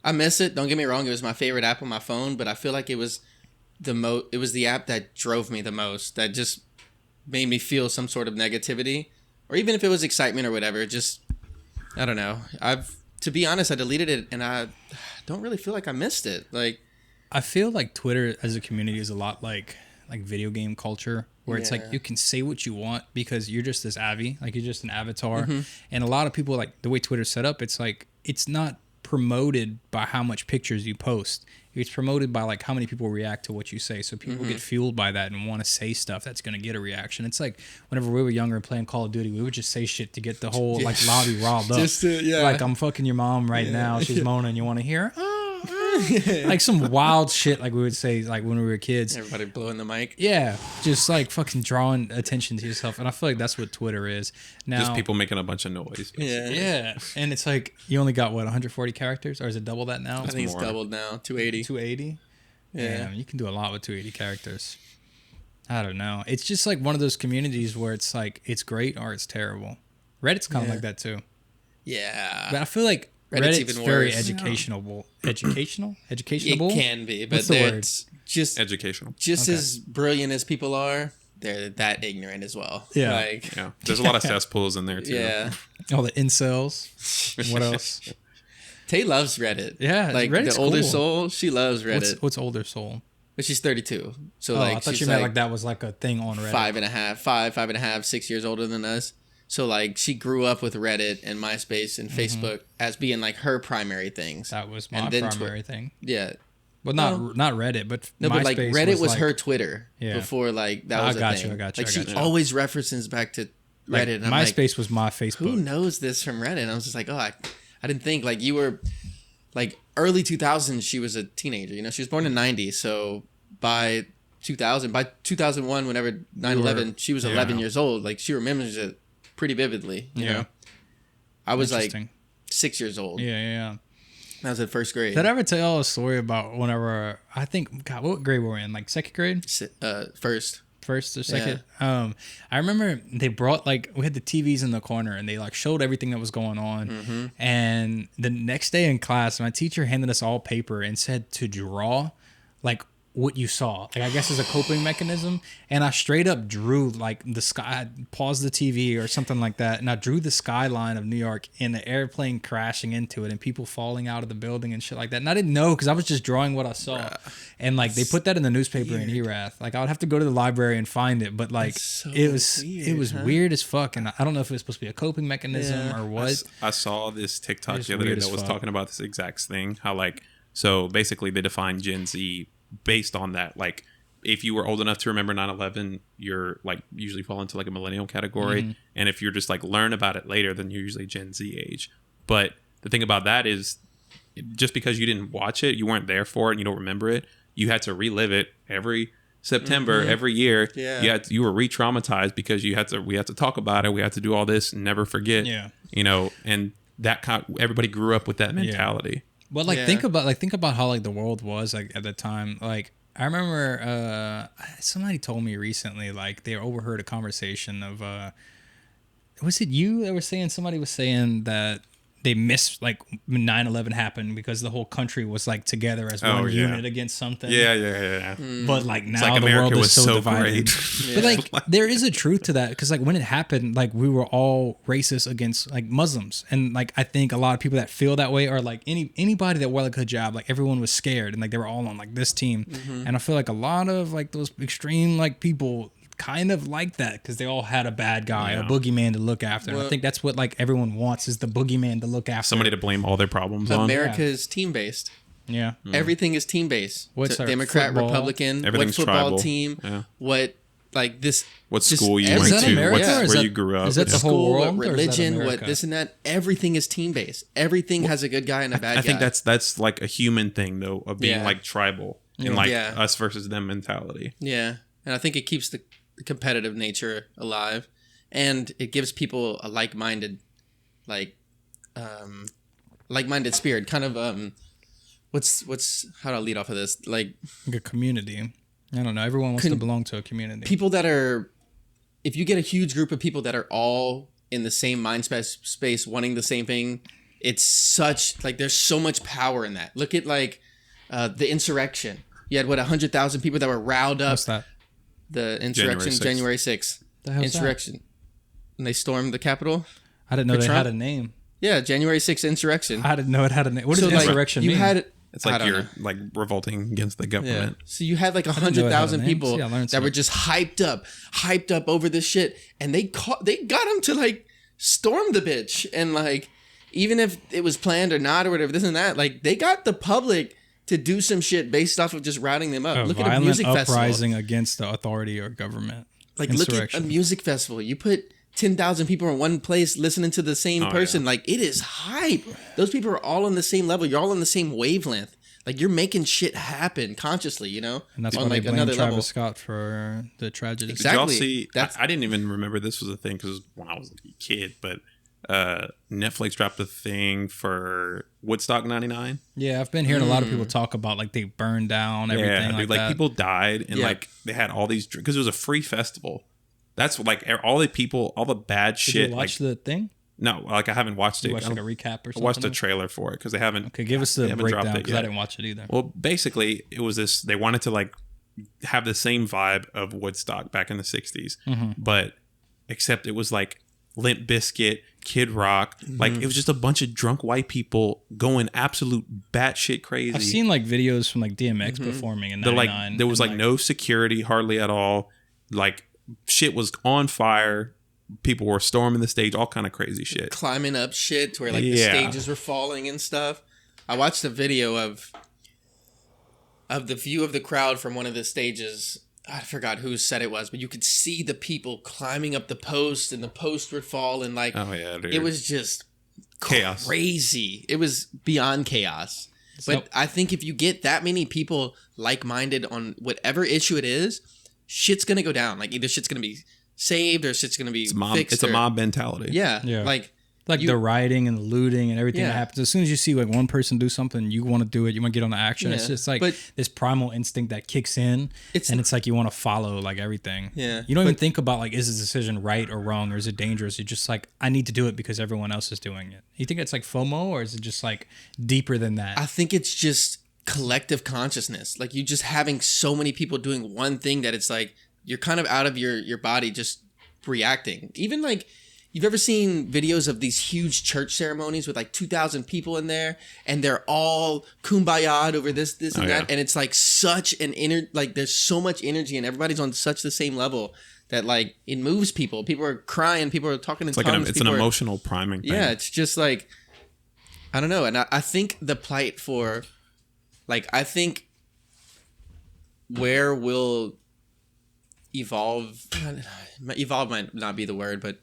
I miss it. Don't get me wrong. It was my favorite app on my phone, but I feel like it was the app that drove me the most. That just made me feel some sort of negativity. Or even if it was excitement or whatever, just, I don't know. To be honest, I deleted it, and I don't really feel like I missed it. Like, I feel like Twitter as a community is a lot like video game culture, where it's like you can say what you want because you're just this Abby, like you're just an avatar. And a lot of people, like the way Twitter's set up, it's like it's not promoted by how much pictures you post. It's promoted by like how many people react to what you say. So people get fueled by that and want to say stuff that's going to get a reaction. It's like whenever we were younger and playing Call of Duty, we would just say shit to get the whole like lobby riled up. Like I'm fucking your mom right now. She's moaning. You want to hear? Like some wild shit, like we would say, like when we were kids. Everybody blowing the mic. Yeah, just like fucking drawing attention to yourself, and I feel like that's what Twitter is now. Just people making a bunch of noise. Yeah, and it's like you only got what 140 characters, or is it double that now? I think it's doubled now, 280. 280. Yeah, damn, you can do a lot with 280 characters. I don't know. It's just like one of those communities where it's like it's great or it's terrible. Reddit's kind of like that too. Yeah, but I feel like Reddit's even worse. Very educational. Educational? It can be, but what's the word? Just educational. Just as brilliant as people are, they're that ignorant as well. Yeah. Like, yeah. There's a lot of cesspools in there too. Yeah. All the incels. What else? Tate loves Reddit. Yeah, like Reddit's the older cool. soul, she loves Reddit. What's older soul? But she's 32, so I thought she's you meant like that was like a thing on Reddit. 5.5, 6 years older than us. So like she grew up with Reddit and MySpace and Facebook as being like her primary things. That was my primary thing. Yeah. Well, not Reddit, but no, MySpace but like Reddit was like, her Twitter before like that was a thing. I got you. Like she always references back to Reddit. Like, and I'm MySpace was my Facebook. Who knows this from Reddit? And I was just like, oh, I didn't think like you were like early 2000s. She was a teenager. You know, she was born in 90, so by 2001, whenever 9/11, she was 11 years old. Like she remembers it pretty vividly. You know? I was like 6 years old. Yeah. I was in first grade. Did I ever tell y'all a story about whenever I think God, what grade were we in? Like second grade? First or second. Yeah. I remember they brought like we had the TVs in the corner and they like showed everything that was going on. Mm-hmm. And the next day in class, my teacher handed us all paper and said to draw like what you saw, like I guess as a coping mechanism. And I straight up drew like the sky, paused the TV or something like that, and I drew the skyline of New York and the airplane crashing into it and people falling out of the building and shit like that. And I didn't know because I was just drawing what I saw. And like they put that in the newspaper in Erath. Like I would have to go to the library and find it, but like it was weird as fuck. And I don't know if it was supposed to be a coping mechanism or what. I saw this TikTok the other day that was talking about this exact thing. How like so basically they define Gen Z based on that. Like if you were old enough to remember 9/11, you're like usually fall into like a millennial category. Mm-hmm. And if you're just like learn about it later, then you're usually Gen Z age. But the thing about that is just because you didn't watch it, you weren't there for it and you don't remember it, you had to relive it every September, every year. Yeah. You were re-traumatized because we had to talk about it. We had to do all this and never forget. Yeah. You know, and that everybody grew up with that mentality. Yeah. But like think about how like the world was like at the time. Like I remember somebody told me recently like they overheard a conversation of was it you that was saying somebody was saying that they missed like 9/11 happened because the whole country was like together as one unit against something. Yeah. But like now like the America world is so great. divided. But like there is a truth to that because like when it happened, like we were all racist against like Muslims, and like I think a lot of people that feel that way are like anybody that wore like a hijab, like everyone was scared and like they were all on like this team, and I feel like a lot of like those extreme like people kind of like that because they all had a bad guy, a boogeyman to look after. Well, I think that's what like everyone wants is the boogeyman to look after. Somebody to blame all their problems on. America is team-based. Yeah. Everything is team-based. What's so Democrat, football? Republican, Everything's what football tribal. team, what like this. What school you went to, where you grew up. Is that the whole world? What religion, what this and that. Everything is team-based. Everything has a good guy and a bad guy. I think that's like a human thing though, of being like tribal and like us versus them mentality. Yeah. And I think it keeps the competitive nature alive, and it gives people a like-minded spirit. Kind of what's how do I lead off of this? Like a community. I don't know. Everyone wants to belong to a community. People that are, if you get a huge group of people that are all in the same mind space, wanting the same thing, it's such like there's so much power in that. Look at like the insurrection. You had 100,000 people that were riled up. What's that? The insurrection, January 6th. The hell's insurrection. That? And they stormed the Capitol. I didn't know they had a name. Yeah, January 6th insurrection. I didn't know it had a name. What does insurrection mean? It's like you're like revolting against the government. Yeah. So you had like 100,000 people that were just hyped up over this shit, and they got them to like storm the bitch, and like even if it was planned or not or whatever, this and that, like they got the public to do some shit based off of just routing them up. Look at a music festival. Uprising against the authority or government. Like look at a music festival. You put 10,000 people in one place listening to the same person. Yeah. Like it is hype. Those people are all on the same level. You're all on the same wavelength. Like you're making shit happen consciously, you know? And that's on why like they blame another Travis level. Scott for the tragedy. Exactly. Did y'all see? That's- I didn't even remember this was a thing because when I was a kid, but Netflix dropped a thing for Woodstock '99. Yeah, I've been hearing a lot of people talk about like they burned down everything like that. People died and like they had all these because it was a free festival. That's like all the bad shit. Did you watch like, the thing? No, like I haven't watched it. You watched like a recap or something? I watched a trailer for it because they haven't. Okay, give us the breakdown because I didn't watch it either. Well, basically, it was this. They wanted to like have the same vibe of Woodstock back in the '60s, but except it was like Limp Bizkit, Kid Rock. Like it was just a bunch of drunk white people going absolute batshit crazy. I've seen like videos from like DMX performing in '99. Like there was like no security hardly at all. Like shit was on fire. People were storming the stage, all kind of crazy shit. Climbing up shit to where like the stages were falling and stuff. I watched a video of the view of the crowd from one of the stages. I forgot whose set it was, but you could see the people climbing up the post and the post would fall and like dude. it was just chaos. Crazy. It was beyond chaos. But I think if you get that many people like-minded on whatever issue it is, shit's going to go down. Like either shit's going to be saved or shit's going to be fixed. It's a mob mentality. Yeah. Like the rioting and the looting and everything that happens. As soon as you see like one person do something, you want to do it. You want to get on the action. Yeah. It's just like this primal instinct that kicks in, and it's like you want to follow like everything. Yeah. You don't even think about like, is this decision right or wrong, or is it dangerous? You're just like, I need to do it because everyone else is doing it. You think it's like FOMO, or is it just like deeper than that? I think it's just collective consciousness. Like you just having so many people doing one thing that it's like you're kind of out of your body just reacting. Even like you've ever seen videos of these huge church ceremonies with like 2,000 people in there and they're all kumbaya over this and that. And it's like such an like there's so much energy and everybody's on such the same level that like it moves people. People are crying. People are talking in tongues. It's an emotional priming thing. Yeah, it's just like, I don't know. And I think the plight for like, I think where we'll evolve might not be the word, but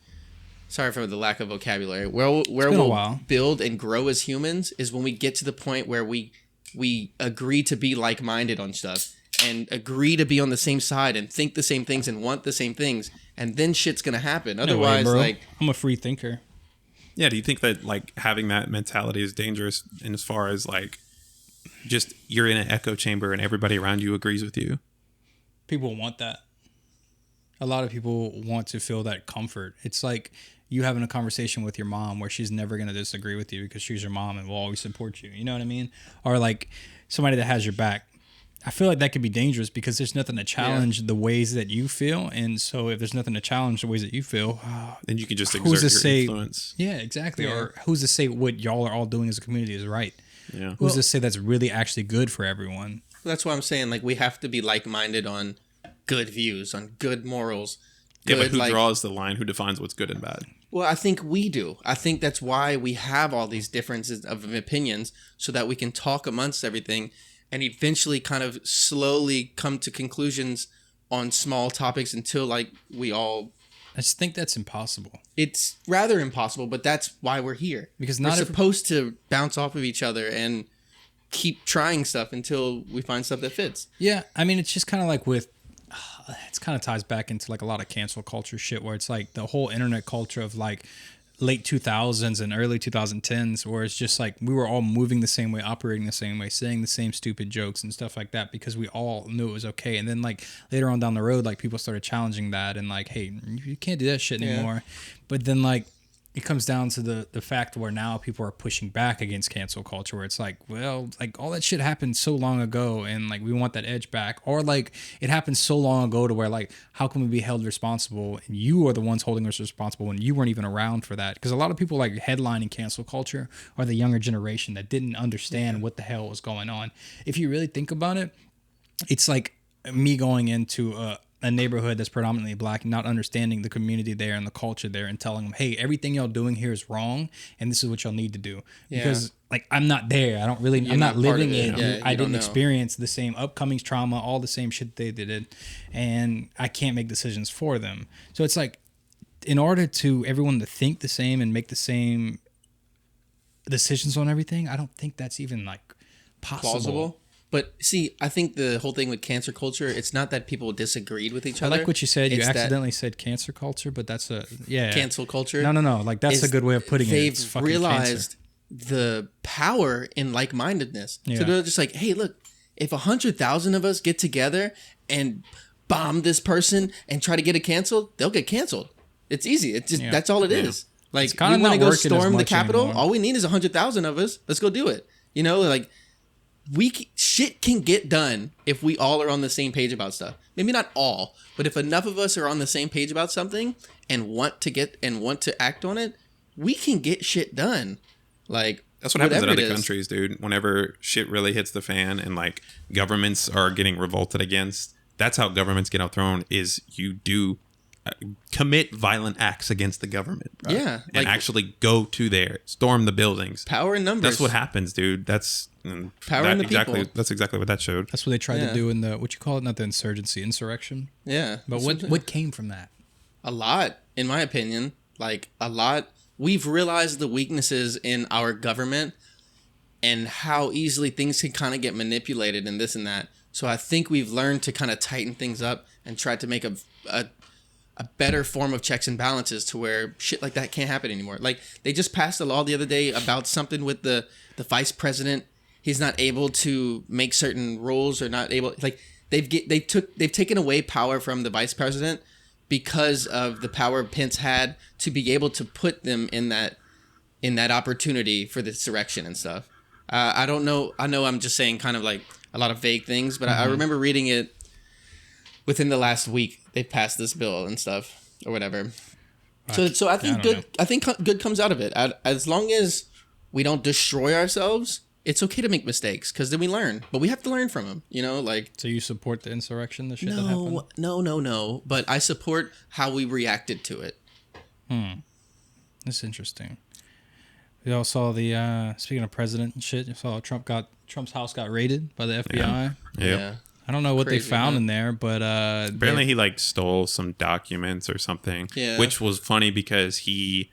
sorry for the lack of vocabulary. Where we'll build and grow as humans is when we get to the point where we agree to be like-minded on stuff and agree to be on the same side and think the same things and want the same things, and then shit's gonna happen. Otherwise, like I'm a free thinker. Yeah, do you think that like having that mentality is dangerous in as far as like just you're in an echo chamber and everybody around you agrees with you? People want that. A lot of people want to feel that comfort. It's like you having a conversation with your mom where she's never going to disagree with you because she's your mom and will always support you. You know what I mean? Or like somebody that has your back. I feel like that could be dangerous because there's nothing to challenge the ways that you feel. And so if there's nothing to challenge the ways that you feel, then you can just exert your influence. Yeah, exactly. Yeah. Or who's to say what y'all are all doing as a community is right? Yeah. Who's to say that's really actually good for everyone? That's why I'm saying like we have to be like-minded on good views, on good morals. But who draws the line? Who defines what's good and bad? Well, I think we do. I think that's why we have all these differences of opinions so that we can talk amongst everything and eventually kind of slowly come to conclusions on small topics until like we all... I just think that's impossible. It's rather impossible, but that's why we're here. Because we're supposed to bounce off of each other and keep trying stuff until we find stuff that fits. Yeah, I mean, it's just kind of like with... It's kind of ties back into like a lot of cancel culture shit where it's like the whole internet culture of like late 2000s and early 2010s where it's just like we were all moving the same way, operating the same way, saying the same stupid jokes and stuff like that because we all knew it was okay. And then like later on down the road, like people started challenging that and like, hey, you can't do that shit anymore. But then like it comes down to the fact where now people are pushing back against cancel culture where it's like, well, like all that shit happened so long ago and like we want that edge back, or like it happened so long ago to where like how can we be held responsible and you are the ones holding us responsible when you weren't even around for that? Because a lot of people like headlining cancel culture are the younger generation that didn't understand what the hell was going on. If you really think about it, it's like me going into a neighborhood that's predominantly black and not understanding the community there and the culture there and telling them, hey, everything y'all doing here is wrong and this is what y'all need to do. Because like I'm not there. I'm not living it. I didn't experience the same upcoming trauma, all the same shit they did, and I can't make decisions for them. So it's like in order to everyone to think the same and make the same decisions on everything, I don't think that's even like plausible. But see, I think the whole thing with cancel culture, it's not that people disagreed with each other. I like what you said. You accidentally said cancer culture, but that's cancel culture. No. Like that's a good way of putting it. They've realized the power in like-mindedness. Yeah. So they're just like, hey, look, if 100,000 of us get together and bomb this person and try to get it canceled, they'll get canceled. It's easy. It's just that's all it is. Like, we want to go storm the Capitol. Anymore. All we need is 100,000 of us. Let's go do it. You know, like shit can get done if we all are on the same page about stuff. Maybe not all, but if enough of us are on the same page about something and want to act on it, we can get shit done. Like, that's what happens in other countries, dude. Whenever shit really hits the fan and like governments are getting revolted against, that's how governments get overthrown. Is you do commit violent acts against the government, bro. Yeah, and actually go to there, storm the buildings. Power in numbers. That's what happens, dude. That's power in the people. That's exactly what that showed. That's what they tried to do in the, what you call it, not the insurrection. Yeah, but what came from that? A lot, in my opinion. Like, a lot. We've realized the weaknesses in our government and how easily things can kind of get manipulated and this and that. So I think we've learned to kind of tighten things up and try to make a better form of checks and balances to where shit like that can't happen anymore. Like, they just passed a law the other day about something with the vice president. He's not able to make certain rules or not able, like, they've taken away power from the vice president because of the power Pence had to be able to put them in that opportunity for the insurrection and stuff. I don't know. I know I'm just saying kind of like a lot of vague things, but I remember reading it within the last week. They passed this bill and stuff or whatever. So I think good. I think good comes out of it. As long as we don't destroy ourselves, it's okay to make mistakes because then we learn. But we have to learn from them. You know, like. So you support the insurrection, the shit that happened? No. But I support how we reacted to it. That's interesting. We all saw the speaking of president and shit. You saw Trump's house got raided by the FBI. Yeah. I don't know what they found in there, but apparently he like stole some documents or something. Yeah. Which was funny because he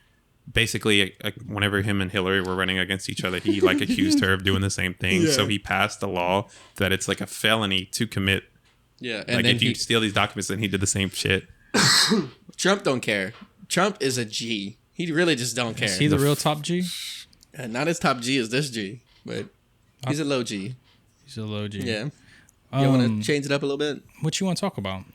basically, whenever him and Hillary were running against each other, he like accused her of doing the same thing. Yeah. So he passed a law that it's like a felony to commit. Yeah. And like, if you steal these documents, then he did the same shit. Trump don't care. Trump is a G. He really just don't care. Is he the real top G? Not as top G as this G, but he's a low G. He's a low G. Yeah. You want to change it up a little bit? What you want to talk about?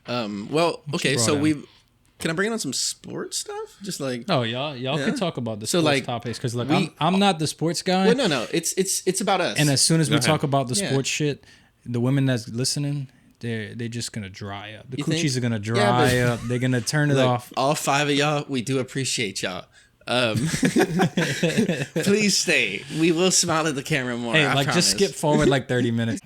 Well, okay, so can I bring in on some sports stuff? Just like y'all can talk about the sports topics because look, I'm not the sports guy. Well, no, it's about us. And as soon as we talk about the sports shit, the women that's listening, they're just gonna dry up. The coochies are gonna dry up. They're gonna turn it off. All 5 of y'all, we do appreciate y'all. Please stay. We will smile at the camera more. Hey, like just skip forward like 30 minutes.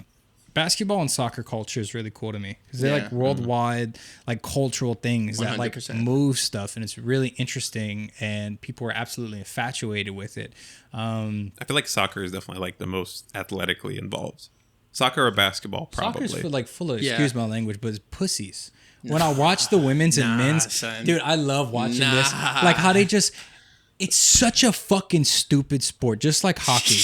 Basketball and soccer culture is really cool to me because they're like worldwide, like cultural things 100%. That like move stuff, and it's really interesting. And people are absolutely infatuated with it. I feel like soccer is definitely like the most athletically involved. Soccer or basketball, probably. Soccer's full of excuse my language, but it's pussies. When I watch the women's and men's, son. Dude, I love watching this. Like how they just. It's such a fucking stupid sport, just like hockey.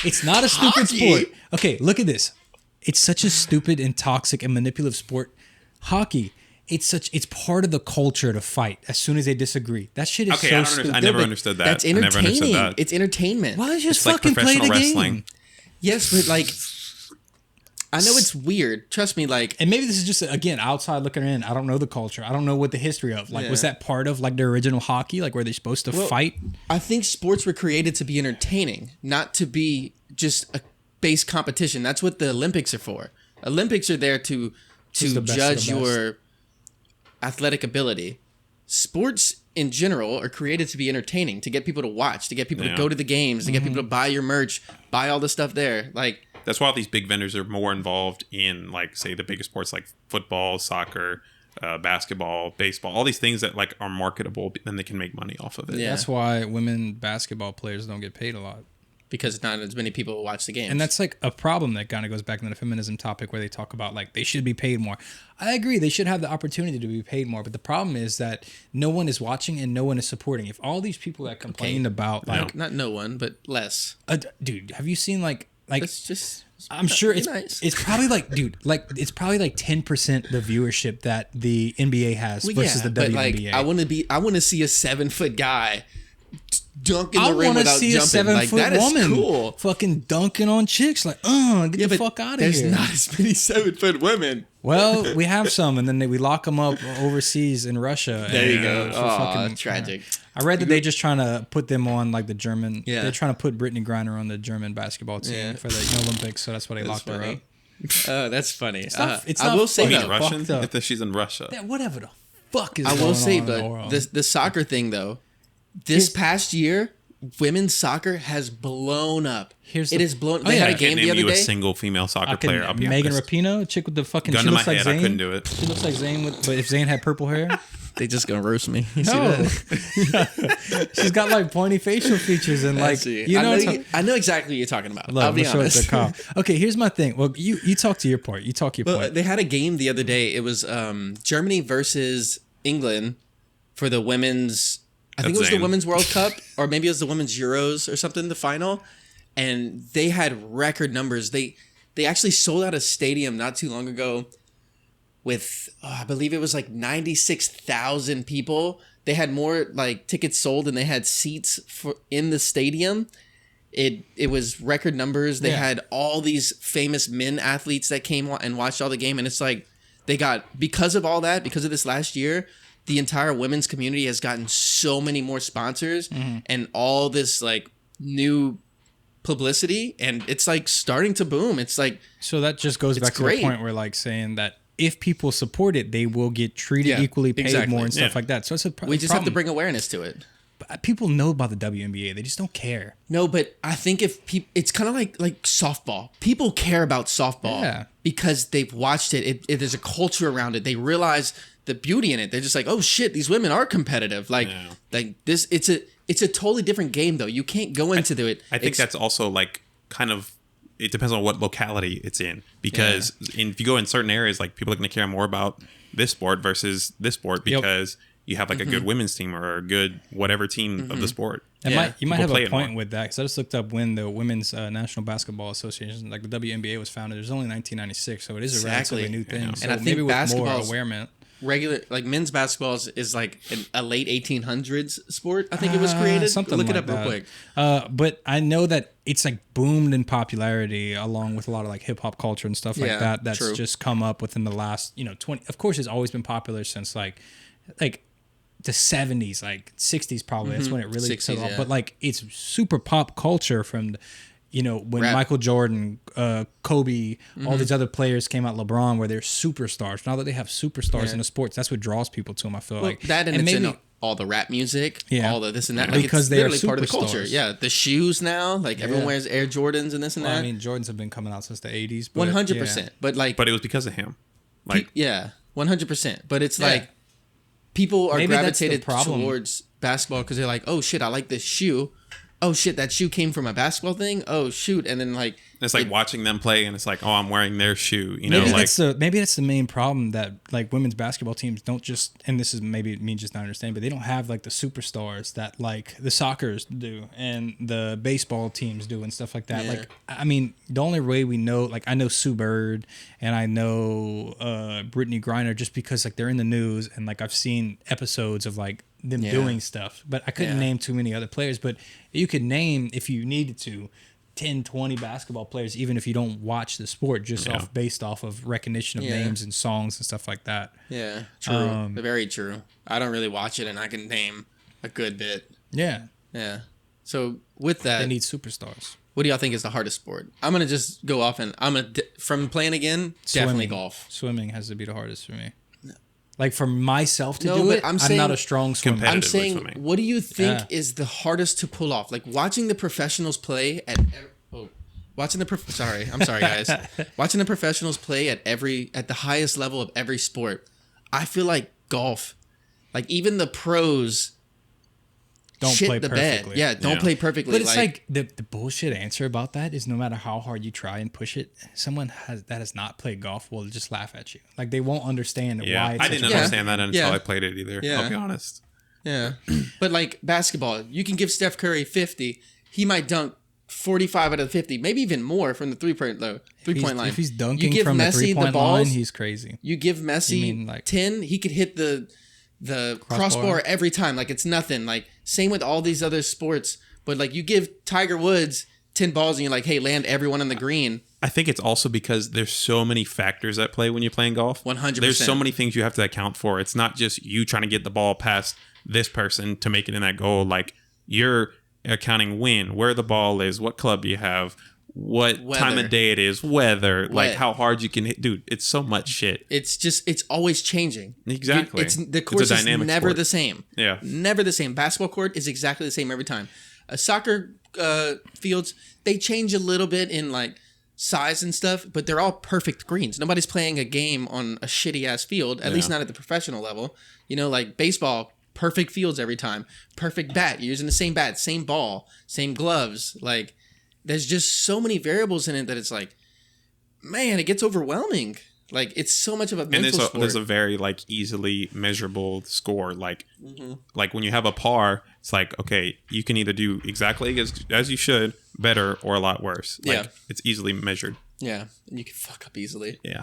It's not a stupid sport. Okay, look at this. It's such a stupid and toxic and manipulative sport. Hockey, it's part of the culture to fight as soon as they disagree. That shit is so stupid. I never understood that. That's entertaining. It's entertainment. Why don't you just fucking play the wrestling. Game? Yes, but like, I know it's weird. Trust me, like, and maybe this is just again outside looking in. I don't know the culture. I don't know what the history of. Like, was that part of like the original hockey? Like, were they supposed to fight? I think sports were created to be entertaining, not to be just a base competition. That's what the Olympics are for. Olympics are there to judge your athletic ability. Sports in general are created to be entertaining, to get people to watch, to get people to go to the games, to get people to buy your merch, buy all the stuff there. Like, that's why these big vendors are more involved in, like, say, the biggest sports like football, soccer, basketball, baseball, all these things that like are marketable, then they can make money off of it. Yeah. That's why women basketball players don't get paid a lot. Because not as many people watch the games. And that's like a problem that kind of goes back into the feminism topic where they talk about like they should be paid more. I agree. They should have the opportunity to be paid more. But the problem is that no one is watching and no one is supporting. If all these people that complain about like... Not no one, but less. Dude, have you seen like like It's just. I'm sure it's nice. it's probably like, dude, like it's probably like 10% the viewership that the NBA has versus the WNBA. Like, I want to see a 7-foot guy dunk in the rim wanna without see jumping. a 7-foot Like, that woman is cool. fucking dunking on chicks. Like, get the fuck out of here. There's not as many 7-foot women. Well, we have some, and then we lock them up overseas in Russia. There you go. Oh, tragic. I read that they're just trying to put them on like the German. Yeah. They're trying to put Brittany Griner on the German basketball team for the Olympics, so that's why they locked her up. Oh, that's funny. It's not I will say You though, mean Russian? If she's in Russia. Yeah, whatever the fuck is I going will on say, in the but world. the soccer thing though, this past year, women's soccer has blown up. It is blown. They had a I can't game the name other you a day. single female soccer player. I'll be Megan honest. Rapinoe, a chick with the fucking. Gun She to my looks like head, Zane. I couldn't do it. She looks like Zane, but if Zane had purple hair, They just gonna roast me. You see no, that? she's got like pointy facial features and like I know exactly what you're talking about. Look, I'll be I'm sure it's honest. a cop. Okay, here's my thing. Well, you talk to your part. You talk your Well, point. they had a game the other day. It was Germany versus England for the women's. I think it was the Zane. Women's World Cup, or maybe it was the Women's Euros or something. The final, and they had record numbers. They actually sold out a stadium not too long ago with I believe it was like 96,000 people. They had more like tickets sold than they had seats for in the stadium. It was record numbers. They had all these famous men athletes that came and watched all the game, and it's like they got because of all that, because of this last year, the entire women's community has gotten so many more sponsors and all this like new publicity, and it's like starting to boom. It's like So that just goes back to great. the point where like saying that if people support it, they will get treated equally, paid more and stuff like that. So it's a we just problem. have to bring awareness to it. But people know about the WNBA. They just don't care. No, but I think if people, it's kind of like softball. People care about softball because they've watched it. There's a culture around it. They realize the beauty in it. They're just like, oh shit, these women are competitive. Like this. It's a totally different game though. You can't go into it. I think that's also like kind of. It depends on what locality it's in, because if you go in certain areas, like people are going to care more about this sport versus this sport because you have like a good women's team or a good whatever team of the sport. And you might People have play a it point more. with that, because I just looked up when the Women's National Basketball Association, like the WNBA, was founded. It was only 1996, so it is a relatively new thing. So And I think maybe with more basketball's awareness. regular, like men's basketball is like a late 1800s sport. I think it was created. Something Look like it up that. real quick. But I know that it's like boomed in popularity along with a lot of like hip hop culture and stuff like that. That's true. just come up within the last 20. Of course, it's always been popular since like the 70s, like 60s probably. That's when it really 60s, took off. yeah. But like it's super pop culture from when Rap. Michael Jordan, Kobe, all these other players came out, LeBron, where they're superstars. Now that they have superstars in the sports, that's what draws people to them. I feel like that, and it's in all the rap music, all the this and that, like because it's they're literally part of the culture. superstars. Yeah, the shoes now, like everyone wears Air Jordans and this and that. I mean, Jordans have been coming out since the 80s. But 100%. But like, But it was because of him. Like 100%. But it's like people are Maybe that's the gravitated problem. towards basketball because they're like, oh shit, I like this shoe. Oh shit, that shoe came from a basketball thing. Oh shoot, and then like it's like watching them play, and it's like, oh, I'm wearing their shoe. Maybe like that's the main problem, that like women's basketball teams don't just, and this is maybe me just not understanding, but they don't have like the superstars that like the soccers do and the baseball teams do and stuff like that. Yeah. Like, I mean, the only way we know, like I know Sue Bird and I know Brittany Griner just because like they're in the news and like I've seen episodes of like them doing stuff, but I couldn't name too many other players. But you could name, if you needed to, 10, 20 basketball players, even if you don't watch the sport, just based off of recognition of names and songs and stuff like that. Yeah, true. Very true. I don't really watch it, and I can name a good bit. Yeah. Yeah. So with that, They need superstars. what do y'all think is the hardest sport? I'm gonna just go off and from playing again, definitely Swimming. golf. Swimming has to be the hardest for me. Like for myself to No, do but it, I'm I'm not saying a strong swimmer. I'm Competitively saying, swimming. what do you think is the hardest to pull off? Like watching the professionals play at. Sorry, guys. Watching the professionals play at the highest level of every sport, I feel like golf, like even the pros, Don't shit play the bed. perfectly. Yeah, don't play perfectly. But it's like the bullshit answer about that is no matter how hard you try and push it, someone that has not played golf will just laugh at you. Like they won't understand why it's I didn't such a- understand that until Yeah. I played it either. Yeah. I'll be honest. yeah, but like basketball, you can give Steph Curry 50, he might dunk 45 out of 50, maybe even more from the three-point line. If he's dunking from the three-point line, he's crazy. You give Messi 10, he could hit the crossbar every time. Like, it's nothing. Like, same with all these other sports. But, like, you give Tiger Woods 10 balls and you're like, hey, land everyone on the green. I think it's also because there's so many factors at play when you're playing golf. 100%. There's so many things you have to account for. It's not just you trying to get the ball past this person to make it in that goal. Like, you're accounting wind, where the ball is, what club you have, what time of day it is, weather, like how hard you can hit. Dude, it's so much shit. It's always changing. Exactly. The course is never sport. The same. Yeah. Never the same. Basketball court is exactly the same every time. Soccer fields, they change a little bit in like size and stuff, but they're all perfect greens. Nobody's playing a game on a shitty ass field, at least not at the professional level. You know, like baseball, perfect fields every time. Perfect bat. You're using the same bat, same ball, same gloves. Like, there's just so many variables in it that it's like, man, it gets overwhelming. Like, it's so much of a mental sport. There's a very, like, easily measurable score. Like, like when you have a par, it's like, okay, you can either do exactly as you should, better, or a lot worse. Like, it's easily measured. Yeah, and you can fuck up easily. Yeah.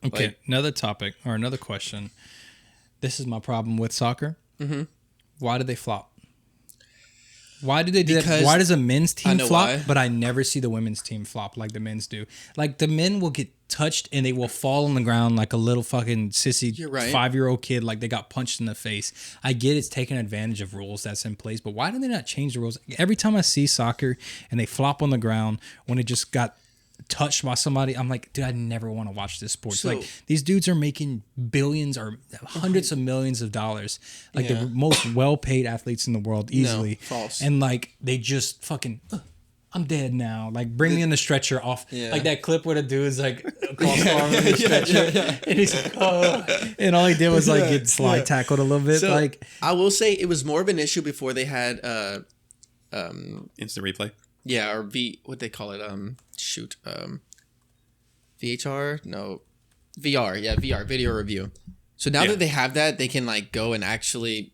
Okay, like, another topic or another question. This is my problem with soccer. Mm-hmm. Why do they flop? Why do they do that? Why does a men's team flop, but I never see the women's team flop like the men's do? Like, the men will get touched and they will fall on the ground like a little fucking sissy 5-year-old kid, like they got punched in the face. I get it's taking advantage of rules that's in place, but why do they not change the rules? Every time I see soccer and they flop on the ground when it just got touched by somebody, I'm like, dude, I never want to watch this sport. So, like, these dudes are making billions or hundreds of millions of dollars, like the most well-paid athletes in the world, easily. No, false. And like, they just fucking, I'm dead now. Like, bring me in the stretcher off. Yeah. Like that clip where the dude's like across the arm in the stretcher, and he's like, oh, and all he did was like get slide tackled a little bit. So, like, I will say it was more of an issue before they had instant replay. Yeah, or what they call it? VHR? No, VR. Yeah, VR, video review. So now that they have that, they can like go and actually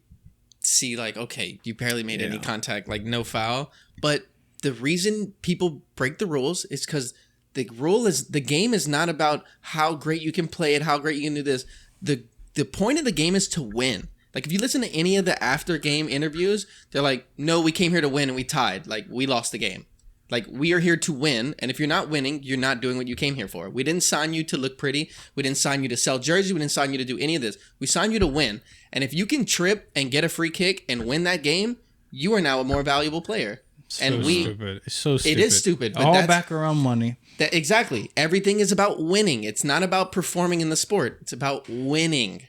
see like, okay, you barely made any contact, like no foul. But the reason people break the rules is because the game is not about how great you can play it, how great you can do this. The point of the game is to win. Like, if you listen to any of the after game interviews, they're like, no, we came here to win and we tied. Like, we lost the game. Like, we are here to win. And if you're not winning, you're not doing what you came here for. We didn't sign you to look pretty. We didn't sign you to sell jerseys. We didn't sign you to do any of this. We signed you to win. And if you can trip and get a free kick and win that game, you are now a more valuable player. Stupid. It's so stupid. It is stupid. But all back around money. Exactly. Everything is about winning. It's not about performing in the sport. It's about winning.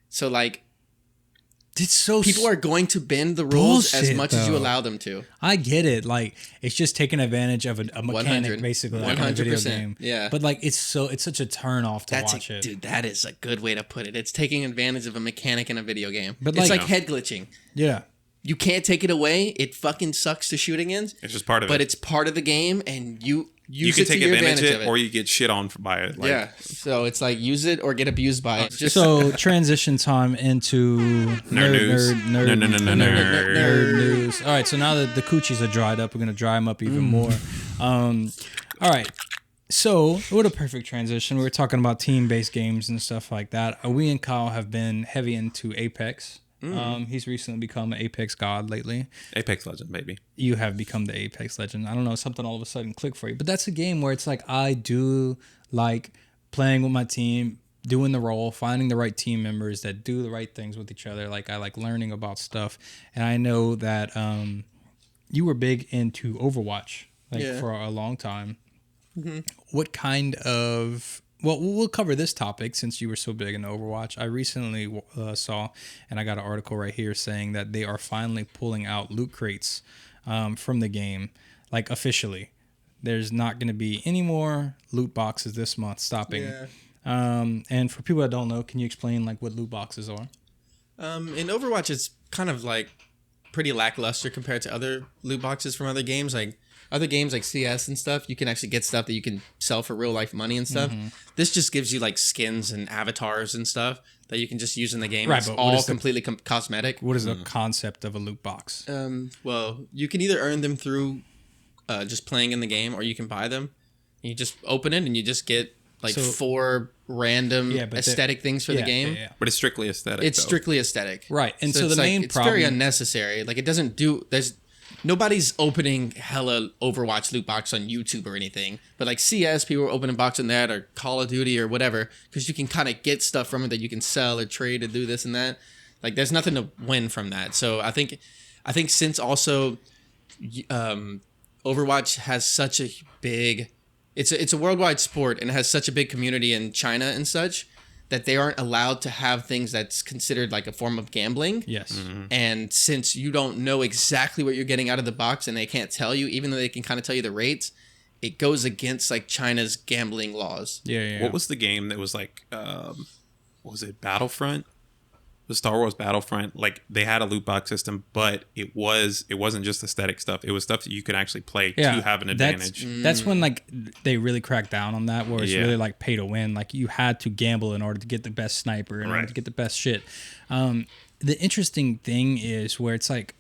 So, like, it's so people are going to bend the rules as much as you allow them to. I get it. Like, it's just taking advantage of a mechanic, basically, like in a video game. Yeah. But like, it's such a turn off to watch it. Dude, that is a good way to put it. It's taking advantage of a mechanic in a video game. But it's like head glitching. Yeah. You can't take it away. It fucking sucks to shoot against. It's just part of it. But it's part of the game, and you can take advantage of it, or you get shit on by it. Like, yeah. So it's like, use it or get abused by it. So transition time into nerd news. All right. So now that the coochies are dried up, we're gonna dry them up even more. All right. So what a perfect transition. We were talking about team-based games and stuff like that. We and Kyle have been heavy into Apex. He's recently become an Apex god lately. Apex Legend, baby. You have become the Apex Legend. I don't know, something all of a sudden clicked for you. But that's a game where it's like, I do like playing with my team, doing the role, finding the right team members that do the right things with each other. Like, I like learning about stuff. And I know that you were big into Overwatch for a long time. Mm-hmm. What kind of... Well, we'll cover this topic since you were so big in Overwatch. I recently saw, and I got an article right here saying that they are finally pulling out loot crates from the game, like officially. There's not going to be any more loot boxes this month, stopping. Yeah. And for people that don't know, can you explain like what loot boxes are? In Overwatch, it's kind of like pretty lackluster compared to other loot boxes from other games. Like, other games like CS and stuff, you can actually get stuff that you can sell for real life money and stuff. Mm-hmm. This just gives you like skins and avatars and stuff that you can just use in the game. Right, it's all completely cosmetic. What is the concept of a loot box? Well, you can either earn them through just playing in the game, or you can buy them. You just open it and you just get like 4 random aesthetic things for the game. But it's strictly aesthetic. It's strictly aesthetic. Right. And so the main problem... It's very unnecessary. Like, it doesn't do... Nobody's opening hella Overwatch loot box on YouTube or anything. But like CS, people are opening box on that, or Call of Duty or whatever, because you can kind of get stuff from it that you can sell or trade and do this and that. Like, there's nothing to win from that. So I think since also Overwatch has such a big... It's a worldwide sport, and it has such a big community in China and such, that they aren't allowed to have things that's considered like a form of gambling. Yes. Mm-hmm. And since you don't know exactly what you're getting out of the box, and they can't tell you, even though they can kind of tell you the rates, it goes against like China's gambling laws. Yeah. What was the game that was like, was it Battlefront? The Star Wars Battlefront, like they had a loot box system, but it wasn't just aesthetic stuff. It was stuff that you could actually play to have an advantage. That's when like they really cracked down on that, where it's really like pay to win. Like you had to gamble in order to get the best sniper, in order to get the best shit. The interesting thing is where it's like,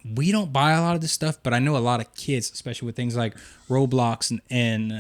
we don't buy a lot of this stuff, but I know a lot of kids, especially with things like Roblox and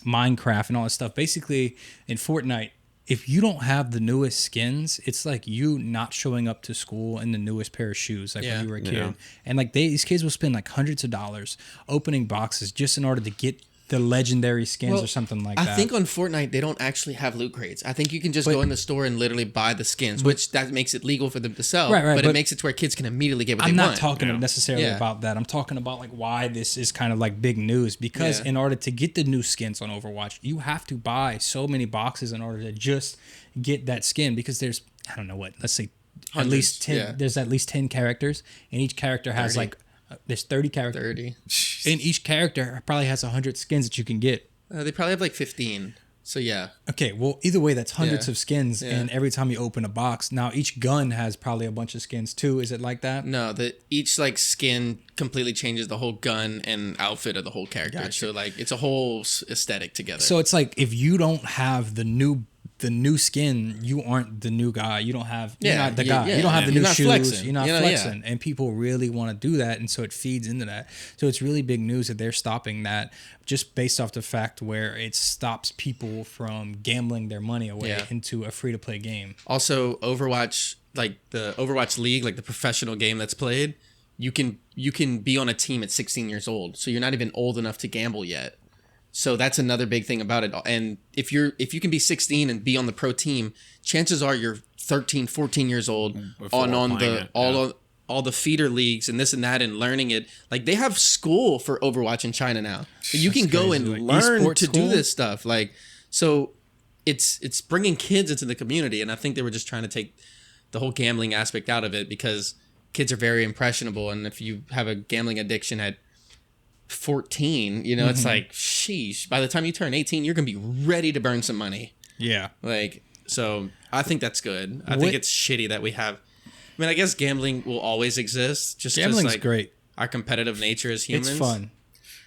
Minecraft and all this stuff. Basically, in Fortnite, if you don't have the newest skins, it's like you not showing up to school in the newest pair of shoes, like when you were a kid. Yeah. And like these kids will spend like hundreds of dollars opening boxes just in order to get the legendary skins or something like that. I think on Fortnite, they don't actually have loot crates. I think you can just go in the store and literally buy the skins, which that makes it legal for them to sell. Right, but it makes it to where kids can immediately get what they want. I'm not talking necessarily about that. I'm talking about like why this is kind of like big news, because in order to get the new skins on Overwatch, you have to buy so many boxes in order to just get that skin, because there's, I don't know what, let's say at least 10, there's at least 10 characters, and each character has 30. There's 30 characters. 30. And each character probably has 100 skins that you can get. They probably have like 15. So yeah. Okay, well, either way, that's hundreds of skins, and every time you open a box, now each gun has probably a bunch of skins too. Is it like that? No, each like skin completely changes the whole gun and outfit of the whole character. Gotcha. So like it's a whole aesthetic together. So it's like if you don't have the new skin, you aren't the new guy. You don't have you're not the guy. You don't have the new shoes. Flexing. You're not flexing. And people really want to do that, and so it feeds into that. So it's really big news that they're stopping that, just based off the fact where it stops people from gambling their money away into a free-to-play game. Also, Overwatch, like the Overwatch League, like the professional game that's played, you can be on a team at 16 years old. So you're not even old enough to gamble yet. So that's another big thing about it. And if you can be 16 and be on the pro team, chances are you're 13, 14 years old all the feeder leagues and this and that, and learning it. Like they have school for Overwatch in China now. So you can go and learn to do this stuff. Like, so it's bringing kids into the community. And I think they were just trying to take the whole gambling aspect out of it, because kids are very impressionable. And if you have a gambling addiction at 14, it's like, sheesh, by the time you turn 18, you're gonna be ready to burn some money. Like, so I think that's good. I think it's shitty that we have, I mean, I guess gambling will always exist, just gambling's like great, our competitive nature as humans. It's fun,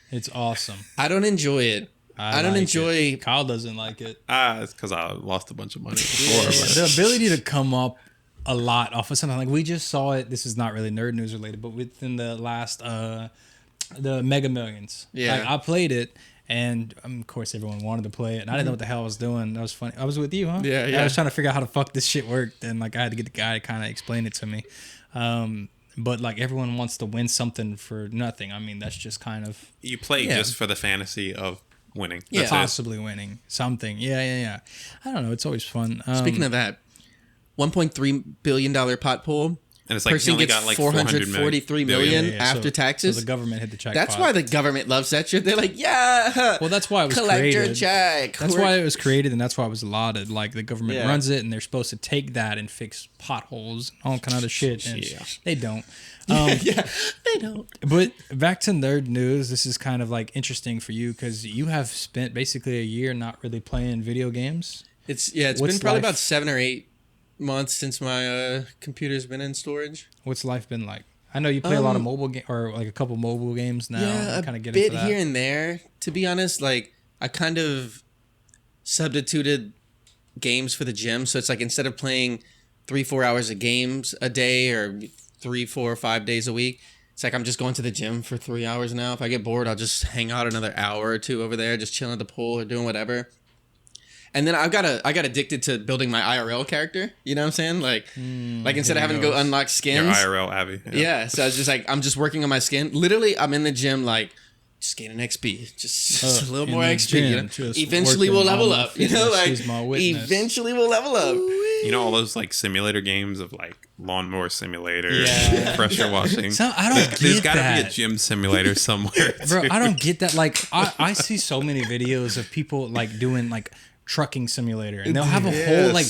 it's awesome. I don't enjoy it. I don't enjoy it. Kyle doesn't like it. It's because I lost a bunch of money before. The ability to come up a lot off of something, like we just saw it, this is not really nerd news related, but within the last the Mega Millions. Like, I played it, and of course everyone wanted to play it, and I didn't know what the hell I was doing. That was funny. I was with you, huh? Yeah. I was trying to figure out how the fuck this shit worked, and like I had to get the guy to kind of explain it to me. But like everyone wants to win something for nothing. I mean, that's just kind of, you play just for the fantasy of winning. That's possibly winning something. Yeah. I don't know. It's always fun. Speaking of that, $1.3 billion pot pool. And it's like person gets got like 443 million after taxes. So the government hit the jackpot. That's why the government loves that shit. They're like, well, that's why it was collect created. Your check. That's why it was created, and that's why it was allotted. Like the government runs it, and they're supposed to take that and fix potholes and all kind of other shit. And they don't. They don't. But back to nerd news. This is kind of like interesting for you, because you have spent basically a year not really playing video games. It's been probably about 7 or 8 months since my computer's been in storage. What's life been like? I know you play a lot of mobile or like a couple mobile games now. Yeah, kind of get bit into that here and there. To be honest, like I kind of substituted games for the gym. So it's like, instead of playing 3-4 hours of games a day, or 3, 4, or 5 days a week, It's like I'm just going to the gym for 3 hours now. If I get bored, I'll just hang out another hour or two over there, just chilling at the pool or doing whatever. And then I got addicted to building my IRL character. You know what I'm saying? Like instead of having to go unlock skins. Your IRL Abby. Yeah. So I was just like, I'm just working on my skin. Literally, I'm in the gym like, just gaining XP, just a little more XP. Gym, you know? Eventually we'll level up. You know, like eventually we'll level up. You know all those like simulator games of like lawnmower simulator, pressure washing. So I don't get There's got to that. be a gym simulator somewhere, bro. I don't get that. Like I see so many videos of people like doing like trucking simulator, and they'll have a whole like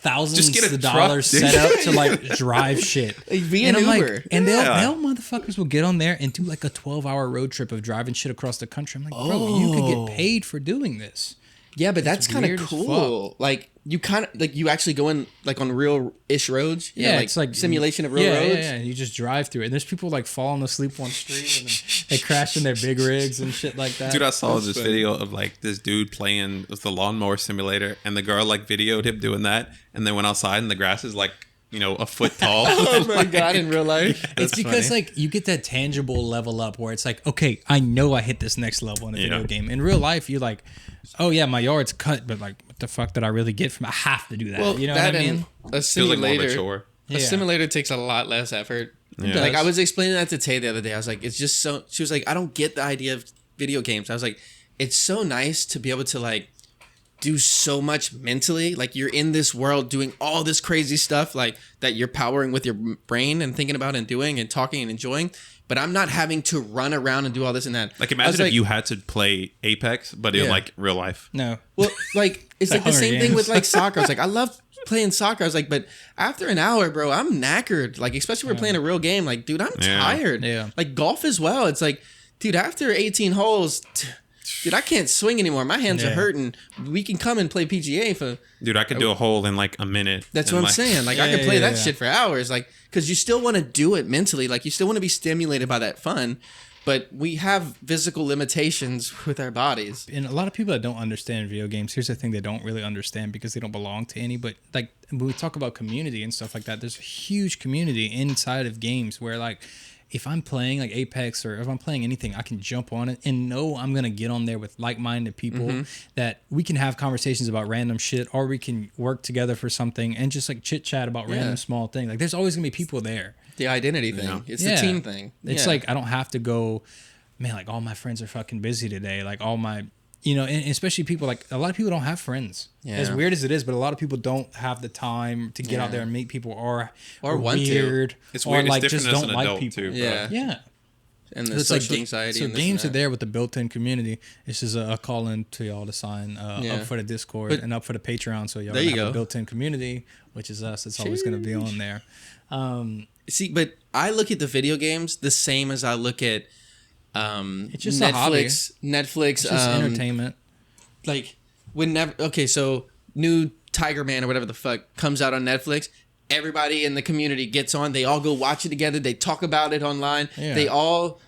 thousands of dollars set up to like drive shit. Be an Uber. Like, and they'll motherfuckers will get on there and do like a 12-hour road trip of driving shit across the country. I'm like, bro, you could get paid for doing this. Yeah, but that's kind of cool. Like you kind of like you actually go in like on real-ish roads. You know, like, it's like simulation of real roads. Yeah, and you just drive through it. And there's people like falling asleep on street and they crash in their big rigs and shit like that. Dude, I saw this video of like this dude playing with the lawnmower simulator, and the girl like videoed him doing that, and then went outside and the grass is like, you know, a foot tall. Oh my god! In real life, it's because like you get that tangible level up where it's like, okay, I know I hit this next level in a video game. In real life, you're like, oh yeah, my yard's cut, but like, what the fuck did I really get from? I have to do that. Well, you know that what I mean? A simulator, like more of a chore. A simulator takes a lot less effort. Yeah. Like I was explaining that to Tate the other day. I was like, it's just so. She was like, I don't get the idea of video games. I was like, it's so nice to be able to like do so much mentally. Like you're in this world doing all this crazy stuff like that you're powering with your brain and thinking about and doing and talking and enjoying. But I'm not having to run around and do all this and that. Like imagine if you had to play Apex, but in like real life. No. Well, like it's like the same thing with like soccer. I was like, I love playing soccer. I was like, but after an hour, bro, I'm knackered. Like especially if we're playing a real game. Like, dude, I'm tired. Yeah. Like golf as well. It's like, dude, after 18 holes. Dude, I can't swing anymore. My hands are hurting. We can come and play PGA for. Dude, I could do a hole in like a minute. That's what I'm saying. Like I could play that shit for hours. Like because you still want to do it mentally. Like you still want to be stimulated by that fun, but we have physical limitations with our bodies. And a lot of people that don't understand video games, here's the thing they don't really understand because they don't belong to any. But like when we talk about community and stuff like that, there's a huge community inside of games where like. If I'm playing like Apex or if I'm playing anything, I can jump on it and know I'm going to get on there with like-minded people that we can have conversations about random shit or we can work together for something and just like chit-chat about random small things. Like there's always going to be people there. The identity thing. Yeah. It's the team thing. It's like I don't have to go, man, like all my friends are fucking busy today. Like all my... You know, and especially people like a lot of people don't have friends. Yeah. As weird as it is, but a lot of people don't have the time to get out there and meet people or want weird. To. It's weird. Or like it's just different don't as an like people. Too, yeah. And the it's social like, anxiety. So and games are there with the built-in community. This is a call in to y'all to sign up for the Discord and up for the Patreon. So y'all have a built-in community, which is us. It's always going to be on there. See, but I look at the video games the same as I look at it's just Netflix. a hobby. Netflix. It's just entertainment. Like so new Tiger Man or whatever the fuck comes out on Netflix. Everybody in the community gets on. They all go watch it together. They talk about it online. Yeah. They all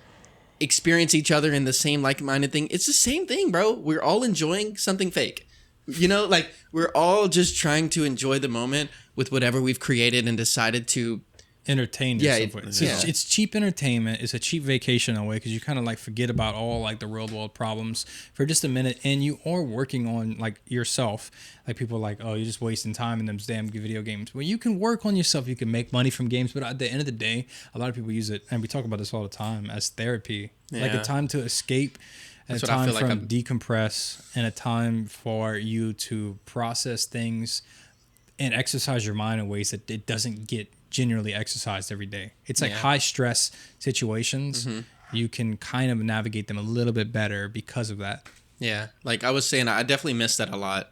experience each other in the same like-minded thing. It's the same thing, bro. We're all enjoying something fake. You know, like we're all just trying to enjoy the moment with whatever we've created and decided to entertain yourself. It's cheap entertainment. It's a cheap vacation away because you kind of like forget about all like the real world problems for just a minute, and you are working on like yourself. Like people are like, oh, you're just wasting time in them damn video games. Well, you can work on yourself. You can make money from games, but at the end of the day, a lot of people use it, and we talk about this all the time, as therapy, like a time to escape. And a time from decompress, and a time for you to process things and exercise your mind in ways that it doesn't get generally exercised every day. It's like high stress situations. You can kind of navigate them a little bit better because of that. Yeah. Like I was saying, I definitely miss that a lot.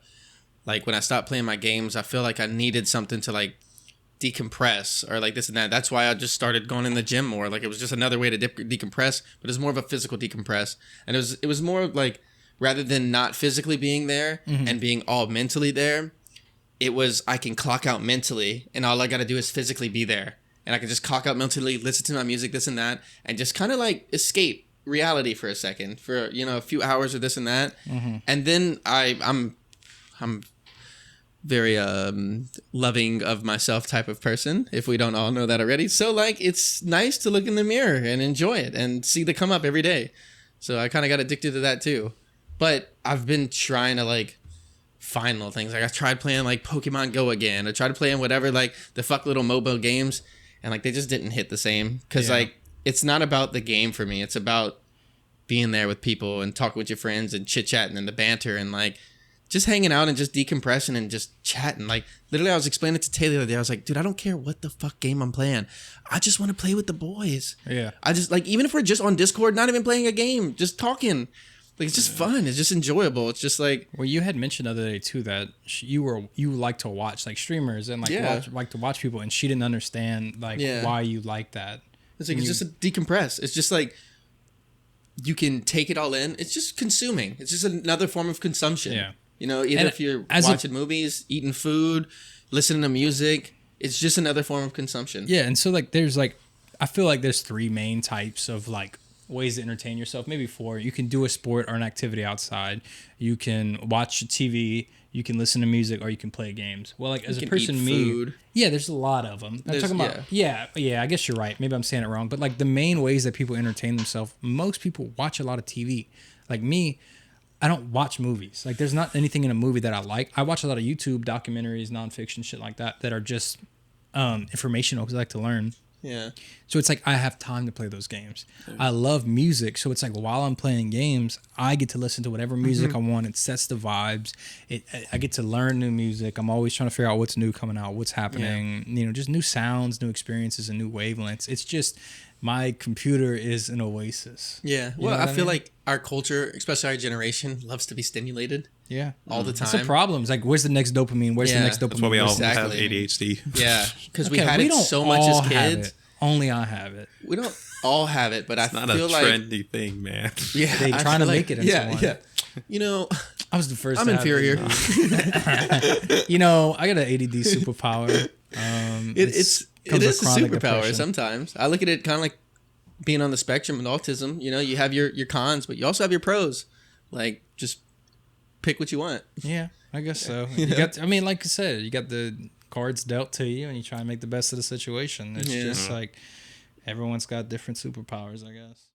Like when I stopped playing my games, I feel like I needed something to like decompress or like this and that. That's why I just started going in the gym more. Like it was just another way to decompress, but it's more of a physical decompress. And it was more like rather than not physically being there and being all mentally there, it was I can clock out mentally and all I got to do is physically be there. And I can just clock out mentally, listen to my music, this and that, and just kind of like escape reality for a second for, you know, a few hours or this and that. And then I'm very loving of myself type of person, if we don't all know that already. So like it's nice to look in the mirror and enjoy it and see the come up every day. So I kind of got addicted to that too. But I've been trying to like find little things. Like I tried playing like Pokemon Go again. I tried playing whatever, like the fuck little mobile games, and like they just didn't hit the same. Cause like it's not about the game for me. It's about being there with people and talking with your friends and chit chatting and the banter and like just hanging out and just decompressing and just chatting. Like literally I was explaining it to Tate the other day. I was like, dude, I don't care what the fuck game I'm playing. I just want to play with the boys. Yeah. I just like, even if we're just on Discord, not even playing a game, just talking. Like it's just fun. It's just enjoyable. It's just like. Well, you had mentioned the other day too that you like to watch like streamers and like to watch people, and she didn't understand like why you like that. It's like, it's just a decompress. It's just like you can take it all in. It's just consuming. It's just another form of consumption. Yeah. You know, either if you're watching movies, eating food, listening to music, it's just another form of consumption. Yeah, and so like there's like I feel like there's 3 main types of like ways to entertain yourself, maybe 4. You can do a sport or an activity outside. You can watch TV, you can listen to music, or you can play games. Well, like as a person, there's a lot of them. I'm talking about I guess you're right. Maybe I'm saying it wrong, but like the main ways that people entertain themselves, most people watch a lot of TV. Like me, I don't watch movies. Like there's not anything in a movie that I like. I watch a lot of YouTube documentaries, nonfiction, shit like that are just informational because I like to learn. Yeah. So it's like I have time to play those games. I love music, so it's like while I'm playing games, I get to listen to whatever music I want. It sets the vibes. I get to learn new music. I'm always trying to figure out what's new coming out, what's happening. You know, just new sounds, new experiences, and new wavelengths. It's just my computer is an oasis. Yeah. Well, I feel like our culture, especially our generation, loves to be stimulated. Yeah. All the time. That's the problem. It's like, where's the next dopamine? Where's the next dopamine? That's why we all have ADHD. Yeah. Because we had it so much as kids. Only I have it. We don't all have it, but I feel like... It's not a trendy thing, man. Yeah. They're trying to make it into one. Yeah. You know... I was the first I'm inferior. You know, I got an ADD superpower. It is a superpower depression. Sometimes. I look at it kind of like being on the spectrum with autism. You know, you have your cons, but you also have your pros. Like, just pick what you want. Yeah, I guess so. You got, I mean, like I said, you got the cards dealt to you and you try and make the best of the situation. It's just like everyone's got different superpowers, I guess.